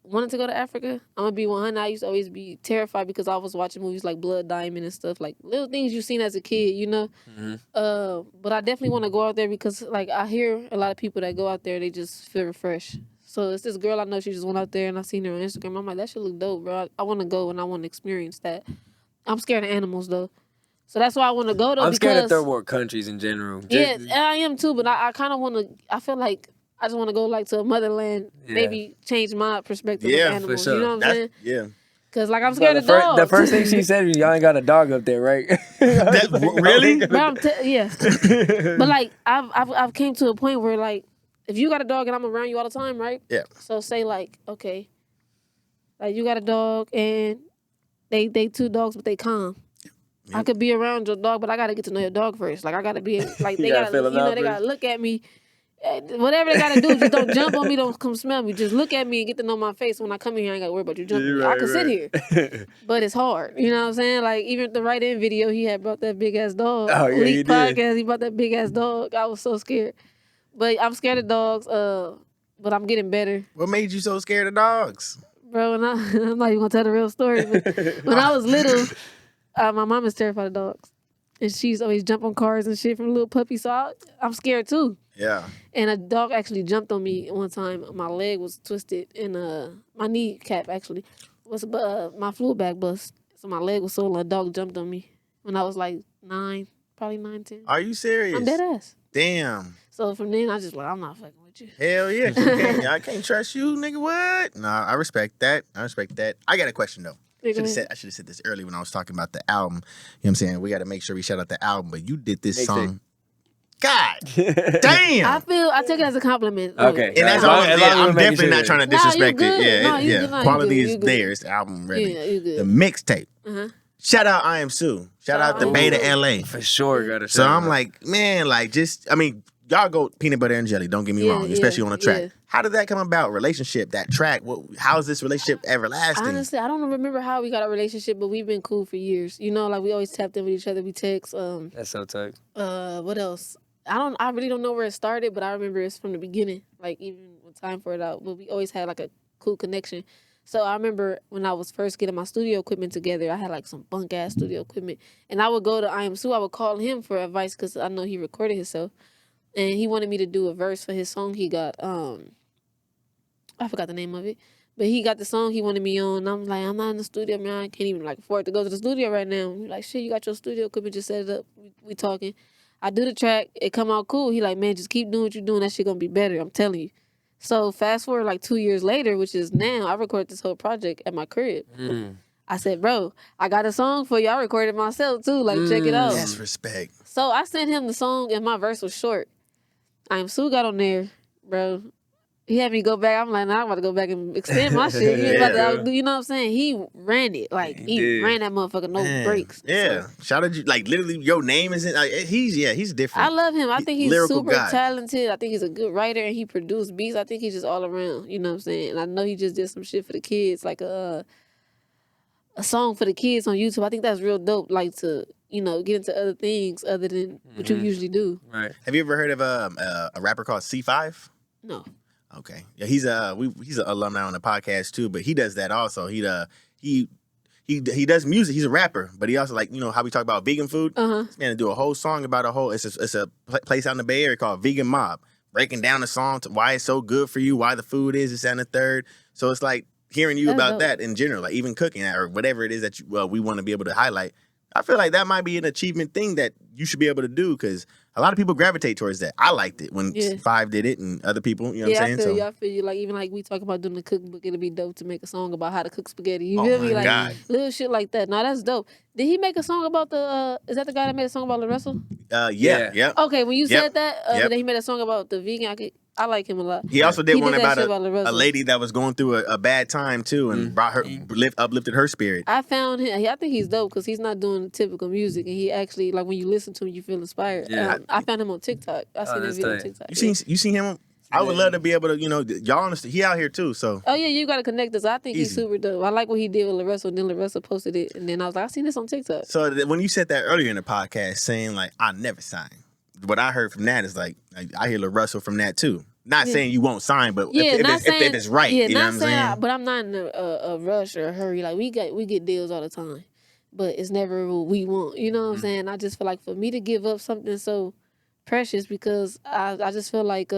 wanted to go to Africa. I'm gonna be 100. I used to always be terrified because I was watching movies like Blood Diamond and stuff, like little things you've seen as a kid, you know. But I definitely want to go out there because like I hear a lot of people that go out there, they just feel refreshed. So it's this girl I know. She just went out there, and I seen her on Instagram. I'm like, that should look dope, bro. I want to go and I want to experience that. I'm scared of animals though, so that's why I want to go though. I'm scared of third world countries in general. Yeah, I am too, but I kind of want to. I feel like I just want to go like to a motherland, maybe change my perspective of animals. For sure. You know what I'm saying? Yeah. Cause like I'm scared of dogs. The first thing she said was, y'all ain't got a dog up there, right? Really? But yeah. But like I've came to a point where like if you got a dog and I'm around you all the time, right? Yeah. So say like okay, like you got a dog and they 2 dogs but they calm. Yep. I could be around your dog, but I gotta get to know your dog first. Like I gotta be like they gotta they gotta look at me. Whatever they gotta do, just don't jump on me, don't come smell me. Just look at me and get to know my face. When I come in here, I ain't gotta worry about you jumping. Right, I can sit here, but it's hard. You know what I'm saying? Like even at the Right In video, he had brought that big ass dog. Oh yeah, Leak podcast, he brought that big ass dog. I was so scared, but I'm scared of dogs. But I'm getting better. What made you so scared of dogs? Bro, and I'm not even gonna tell the real story. But when I was little, my mom is terrified of dogs, and she's always jump on cars and shit from little puppies. So I'm scared too. Yeah. And a dog actually jumped on me one time. My leg was twisted, and my kneecap actually was my fluid bag bust. So my leg was swollen. A dog jumped on me when I was like 9, probably 9, 10. Are you serious? I'm dead ass. Damn. So from then I just like I'm not fucking with you. Hell yeah. I can't trust you, nigga. What? Nah, I respect that. I got a question though. I should have said this earlier when I was talking about the album. You know what I'm saying? We got to make sure we shout out the album. But you did this song. God damn. I take it as a compliment. Okay. And that's As long all. as Yeah, we're I'm making definitely sure. not trying to Nah, you disrespect it. good. Yeah, Nah, you yeah. good. Nah, you Quality good. is You good. there. It's the album ready. Yeah, you good. The mixtape. Uh-huh. Shout out I Am Sue. Shout out to Ooh. Beta LA. For sure, gotta So shout I'm out. like, man, like just, I mean, y'all go peanut butter and jelly. Don't get me wrong, especially on a track. Yeah. How did that come about? Relationship, that track. How is this relationship everlasting? Honestly, I don't remember how we got a relationship, but we've been cool for years. You know, like we always tapped in with each other. We text. That's so tight. What else? I really don't know where it started, but I remember it's from the beginning. Like even when Time for It Out, but we always had like a cool connection. So I remember when I was first getting my studio equipment together, I had like some bunk ass studio equipment, and I would go to I Am Sue. I would call him for advice because I know he recorded himself, and he wanted me to do a verse for his song he got. I forgot the name of it, but he got the song he wanted me on. And I'm like, I'm not in the studio, man. I can't even like afford to go to the studio right now. He's like, shit, you got your studio equipment, just set it up. We talking. I do the track, it come out cool. He like, man, just keep doing what you're doing. That shit gonna be better. I'm telling you. So fast forward like 2 years later, which is now, I recorded this whole project at my crib. I said, bro, I got a song for you. I recorded myself too. Like, check it out. That's respect. So I sent him the song and my verse was short. I Am Sue got on there, bro. He had me go back. I'm like, nah, I'm about to go back and extend my shit. He ain't about to, you know what I'm saying? He ran it. Like, he ran that motherfucker, no breaks. Yeah. So, Shout out you. Like, literally, your name isn't. Like, he's different. I love him. I think he's lyrical super God. talented. I think he's a good writer and he produced beats. I think he's just all around. You know what I'm saying? And I know he just did some shit for the kids, like a song for the kids on YouTube. I think that's real dope. Like to, you know, get into other things other than what you usually do. Right. Have you ever heard of a rapper called C5? No. Okay. Yeah, he's an alumni on the podcast too, but he does that also. He does music. He's a rapper, but he also, like, you know how we talk about vegan food. This man do a whole song about it's a place out in the Bay Area called Vegan Mob, breaking down the song to why it's so good for you, why the food is this and the third. So it's like hearing you about that in general, like even cooking or whatever it is that we want to be able to highlight. I feel like that might be an achievement thing that you should be able to do because a lot of people gravitate towards that. I liked it when Five did it and other people, you know what I'm saying? I feel you. Like, even like we talk about doing the cookbook, it'll be dope to make a song about how to cook spaghetti. You feel me? Like, God. little shit like that. Now, that's dope. Did he make a song about is that the guy that made a song about La Russell? Yeah. Okay, when you said that, Yep. that he made a song about the vegan, I like him a lot. He also did one about La Russell. a lady that was going through a bad time too and brought her uplifted her spirit. I found him. I think he's dope because he's not doing typical music, and he actually, like, when you listen to him, you feel inspired. Yeah. I found him on TikTok. I seen that video on tight. TikTok. You seen him? I would love to be able to, y'all understand. He out here too, so. Oh yeah, you gotta connect us. I think he's Easy. super dope. I like what he did with La Russell, and then La Russell posted it, and then I was like, I seen this on TikTok. So when you said that earlier in the podcast, saying like I never sign, what I heard from that is like I hear La Russell from that too. Not saying you won't sign, but if it's right, you know what I'm saying? But I'm not in a rush or a hurry. Like we get deals all the time, but it's never what we want. You know what I'm saying? I just feel like for me to give up something so precious because I just feel like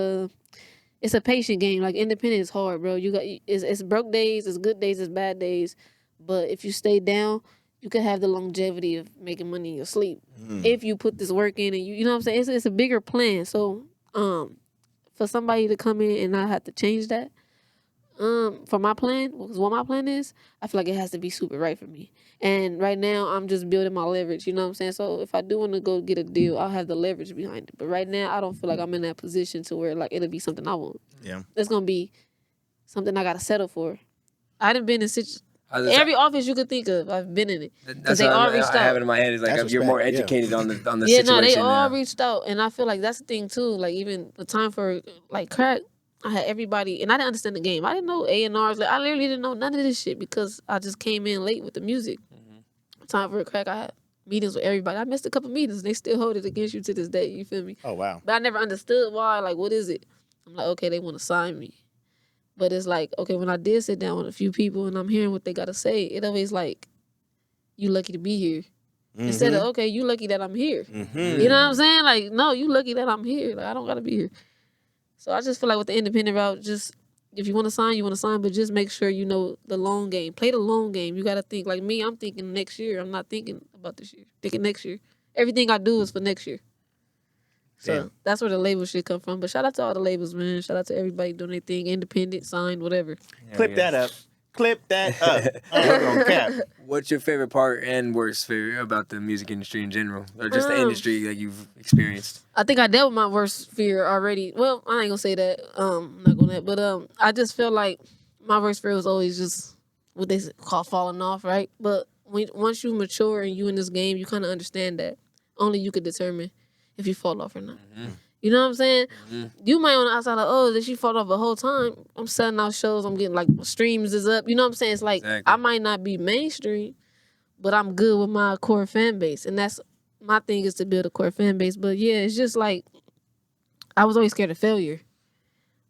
it's a patient game. Like independent is hard, bro. It's broke days, it's good days, it's bad days. But if you stay down, you can have the longevity of making money in your sleep if you put this work in and you know what I'm saying. It's a bigger plan. So for somebody to come in and not have to change that, for my plan, because what my plan is, I feel like it has to be super right for me. And right now, I'm just building my leverage, you know what I'm saying? So if I do want to go get a deal, I'll have the leverage behind it. But right now, I don't feel like I'm in that position to where, like, it'll be something I want. Yeah. It's going to be something I got to settle for. I done been in every office you could think of, I've been in it. Because they all reached out. I have it in my head. It's like you're more educated on the Yeah, situation. no, they all now. reached out. And I feel like that's the thing, too. Like, even the time for, like, crack, I had everybody, and I didn't understand the game. I didn't know A&Rs. Like, I literally didn't know none of this shit because I just came in late with the music. Time for a crack, I had meetings with everybody. I missed a couple meetings. And they still hold it against you to this day. You feel me? Oh, wow. But I never understood why. Like, what is it? I'm like, okay, they want to sign me. But it's like, okay, when I did sit down with a few people and I'm hearing what they got to say, it always like, you lucky to be here. Instead of, okay, you lucky that I'm here. You know what I'm saying? Like, no, you lucky that I'm here. Like, I don't got to be here. So I just feel like with the independent route, just, if you want to sign, but just make sure you know the long game. Play the long game. You got to think. Like me, I'm thinking next year. I'm not thinking about this year. Thinking next year. Everything I do is for next year. So that's where the label shit come from. But shout out to all the labels, man. Shout out to everybody doing their thing. Independent, signed, whatever. Clip that up. Clip that up. I'm gonna cap. What's your favorite part and worst favorite about the music industry in general, or just the industry that you've experienced? I think I dealt with my worst fear already. Well, I ain't gonna say that. I'm not gonna that, but I just feel like my worst fear was always just what they call falling off, right? But once you mature and you in this game, you kind of understand that only you could determine if you fall off or not. Mm-hmm. You know what I'm saying? Mm-hmm. You might on the outside like, oh, did she fall off the whole time? I'm selling out shows. I'm getting like streams is up. You know what I'm saying? It's like Exactly. I might not be mainstream, but I'm good with my core fan base, and that's my thing is to build a core fan base. But yeah, it's just like I was always scared of failure,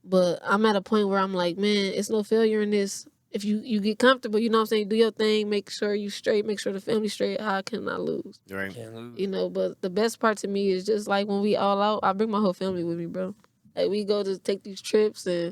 but I'm at a point where I'm like, man, it's no failure in this. If you get comfortable, you know what I'm saying, do your thing, make sure you straight, make sure the family's straight. How can I lose? Right. Can't lose. You know, but the best part to me is just like when we all out, I bring my whole family with me, bro. Like we go to take these trips and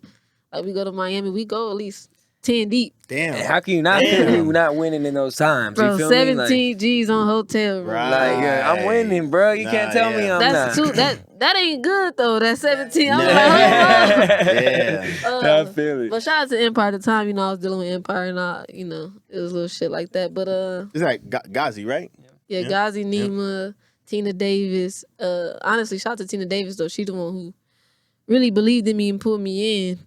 like we go to Miami, we go at least 10 deep. Damn. And how can you not feel you not winning in those times? Bro, you feel 17 G's on hotel room. Right. Like, yeah, I'm winning, bro. You can't tell me I'm That's not. that ain't good though. That 17. I'm like, Yeah. I feel it. but shout out to Empire at the time. You know, I was dealing with Empire and it was little shit like that. But It's like Ghazi, right? yeah, Ghazi, Nima, Tina Davis. Honestly, shout out to Tina Davis though. She the one who really believed in me and pulled me in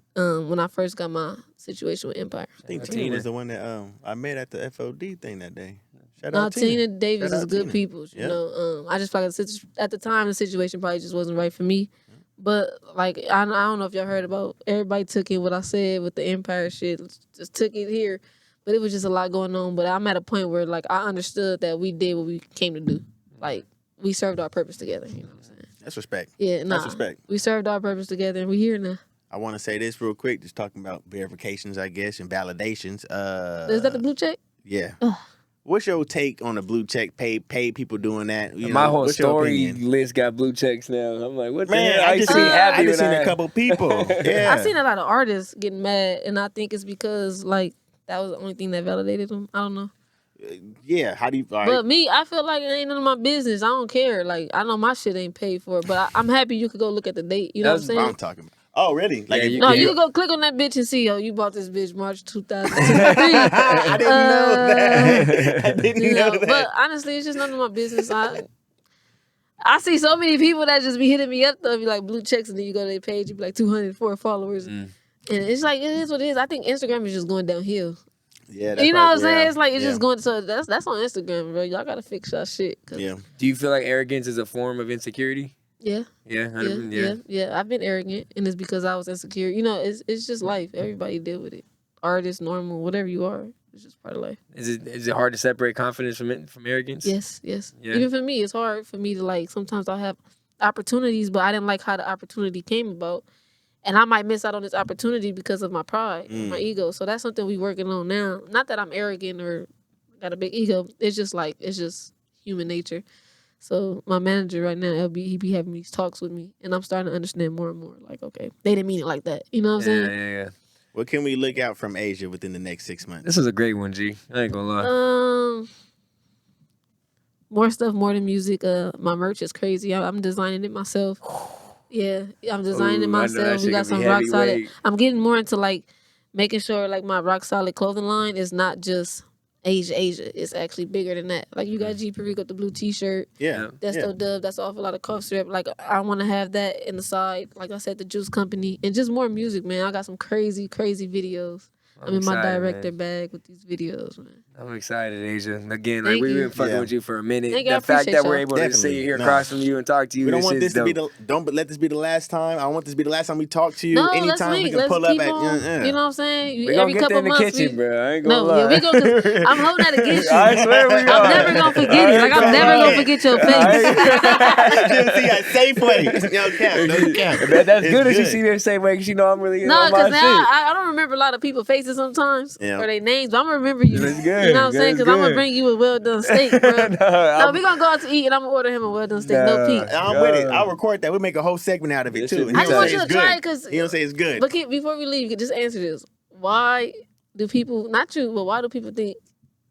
when I first got my situation with Empire. I think Tina was the one that I met at the FOD thing that day. Shout No, out Tina. Tina Davis Shout is out good Tina. people. You Yeah. know, I just felt like at the time the situation probably just wasn't right for me. But like I don't know if y'all heard about everybody took in what I said with the Empire shit, just took it here. But it was just a lot going on. But I'm at a point where like I understood that we did what we came to do. Like we served our purpose together. You know what I'm saying? That's respect. Yeah, That's respect. we served our purpose together and we here now. I want to say this real quick, just talking about verifications, I guess, and validations. Is that the blue check? Yeah. Ugh. What's your take on the blue check? Paid people doing that? You My know, whole what's your story opinion? list got blue checks now. I'm like, what the Man, hell? I used just to be happy I just when seen a couple people. Yeah. I seen a lot of artists getting mad, and I think it's because like that was the only thing that validated them. I don't know. Yeah. How do you? All right. But me, I feel like it ain't none of my business. I don't care. Like I know my shit ain't paid for, but I'm happy you could go look at the date. You know what I'm That's saying? what I'm talking about. Oh, really? Like, Yeah, you- No, Yeah. you can go click on that bitch and see, you bought this bitch March 2023. I didn't know that. I didn't know that. But honestly, it's just none of my business. I see so many people that just be hitting me up though, be like blue checks, and then you go to their page, you be like 204 followers. And it's like, it is what it is. I think Instagram is just going downhill. Yeah, You know what I'm saying? Yeah. It's like, it's Yeah. just going, so that's on Instagram, bro. Y'all gotta fix y'all shit. 'Cause Yeah. Do you feel like arrogance is a form of insecurity? Yeah. Yeah. Yeah. I've been arrogant, and it's because I was insecure. You know, it's just life. Everybody deal with it. Artist, normal, whatever you are, it's just part of life. Is it hard to separate confidence from arrogance? Yes. Yeah. Even for me, it's hard for me to like. Sometimes I'll have opportunities, but I didn't like how the opportunity came about, and I might miss out on this opportunity because of my pride, my ego. So that's something we working on now. Not that I'm arrogant or got a big ego. It's just human nature. So my manager right now, LB, he be having these talks with me, and I'm starting to understand more and more. Like, okay, they didn't mean it like that. You know what I'm saying? Yeah. What can we look out from Azjah within the next 6 months? This is a great one, G. I ain't gonna lie. More stuff, more than music. My merch is crazy. I'm designing it myself. Yeah, I'm designing it Ooh, I know that myself. We shit got gonna some be rock solid. heavyweight. I'm getting more into like making sure like my rock solid clothing line is not just Azjah. It's actually bigger than that. Like you got G Perico with the blue T-shirt. Yeah. That's so dub. That's off a lot of cough syrup. Like I want to have that in the side. Like I said, the Juice Company and just more music, man. I got some crazy videos. I'm in my excited, director man. bag with these videos, man. I'm excited, Azjah. Again, like Thank we've you. been fucking Yeah. with you for a minute. Thank you, I The fact appreciate that we're y'all. able to sit Definitely. here No. across from you and talk to you, We don't this want is this to be dope. but let this be the last time. I want this to be the last time we talk to you. No, let's Anytime we link. can Let's pull up keep at on. You know what I'm saying? We gonna Every get couple that in the months, kitchen, bro. I ain't gonna No, lie. yeah, we gonna. 'Cause I'm holding that against you. I swear we are. I'm never gonna forget it. Like I'm never gonna forget your face. You'll see at Safeway. No cap. No cap. That's It's good that you see their same way because you know I'm really No, on my because shit. now I don't remember a lot of people's faces sometimes Yeah. or their names, but I'm gonna remember you. That's good. You know what I'm saying? That's Because I'm gonna good. bring you a well done steak, bro. No, We gonna go out to eat and I'm gonna order him a well done steak. No peak. I'm with it. I'll record that. We'll make a whole segment out of it This too. should And be he I don't just want say you it's to try good. it because. He don't say it's good. But before we leave, you can just answer this. Why do people, not you, but why do people think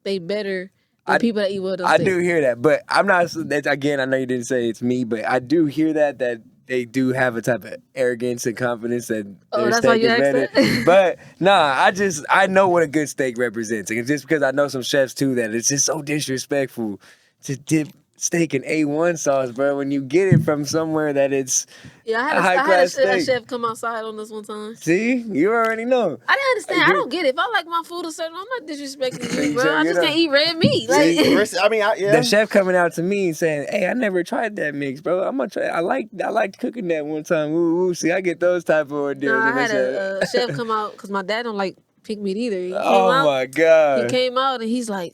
they better than people that eat well done I steak? do hear that, but I'm not. That's, again, I know you didn't say it's me, but I do hear that they do have a type of arrogance and confidence that their that's why steak you is asked better. that? But nah, I know what a good steak represents. And just because I know some chefs too that it's just so disrespectful to dip steak in A1 sauce, bro, when you get it from somewhere that it's Yeah, a high-class I had a steak. chef come outside on this one time. See? You already know. I didn't understand. I don't get it. If I like my food a certain, I'm not disrespecting you, bro. So I you just know- can't eat red meat. Like, I mean, yeah. The chef coming out to me and saying, "Hey, I never tried that mix, bro. I'm gonna try. I liked cooking that one time. Ooh, ooh. See, I get those type of orders." nah, I and they had said, a chef come out because my dad don't like pink meat either. He came "Oh out, my god." He came out and he's like,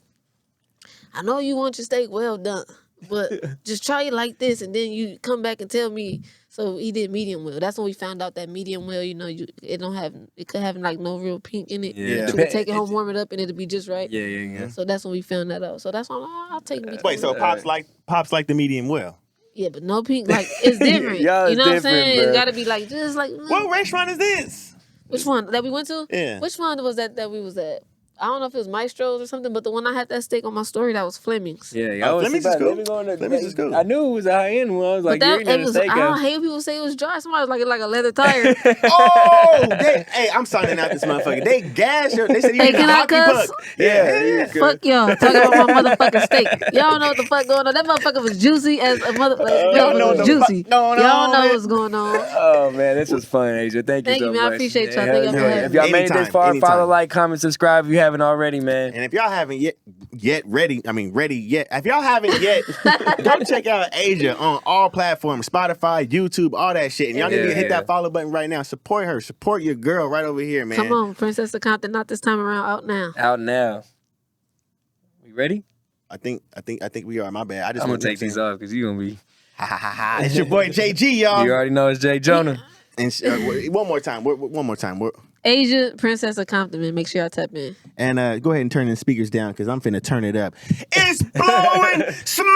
I know you want your steak well done, but just try it like this, and then you come back and tell me. So he did medium well. That's when we found out that medium well, it could have like no real pink in it. Yeah. You could take it home, warm it up, and it'll be just right. Yeah. So that's when we found that out. So that's why I'll take medium. Wait, so well. pops like the medium well. Yeah, but no pink. Like it's different. Y'all you know what I'm different, saying? bro. It's got to be like just like. What restaurant is this? Which one that we went to? Yeah. Which one was that we was at? I don't know if it was Maestro's or something, but the one I had that steak on my story, that was Fleming's. Yeah, Oh, Fleming's is cool. Fleming's is cool. I knew it was a high end one. I was like, But you that ain't in it a was. I don't steakhouse. hate when people say it was dry. Somebody was like a leather tire. Oh, hey, I'm signing out this motherfucker. They gas you. They said you Hey, need a can I hockey cuss? puck. Yeah. Fuck y'all. Talking about my motherfucking steak. Y'all know what the fuck going on. That motherfucker was juicy as a mother. Like, Y'all know was the juicy. fuck going Y'all on, know man. what's going on. Oh man, this was fun, Asia. Thank you Thank so you, much. man. I appreciate y'all. Yeah, Thank y'all for hell yeah. having If y'all me. made it this Anytime, far, anytime. follow, like, comment, subscribe if you haven't already, man. And if y'all haven't yet, if y'all haven't yet, go check out Azjah on all platforms, Spotify, YouTube, all that shit. And y'all need to hit that follow button right now. Support her. Support your girl right over here, man. Come on, Princess of Compton. Not this time around. Out now. Out now. We ready? I think we are. My bad. I just I'm want gonna take these off because you gonna be. Ha ha ha ha. It's your boy JG, y'all. You already know it's Jay Jonah. And one more time. One more time. Azjah, Princess of Compton, man. Make sure y'all tap in. And go ahead and turn the speakers down because I'm finna turn it up. It's blowing smoke.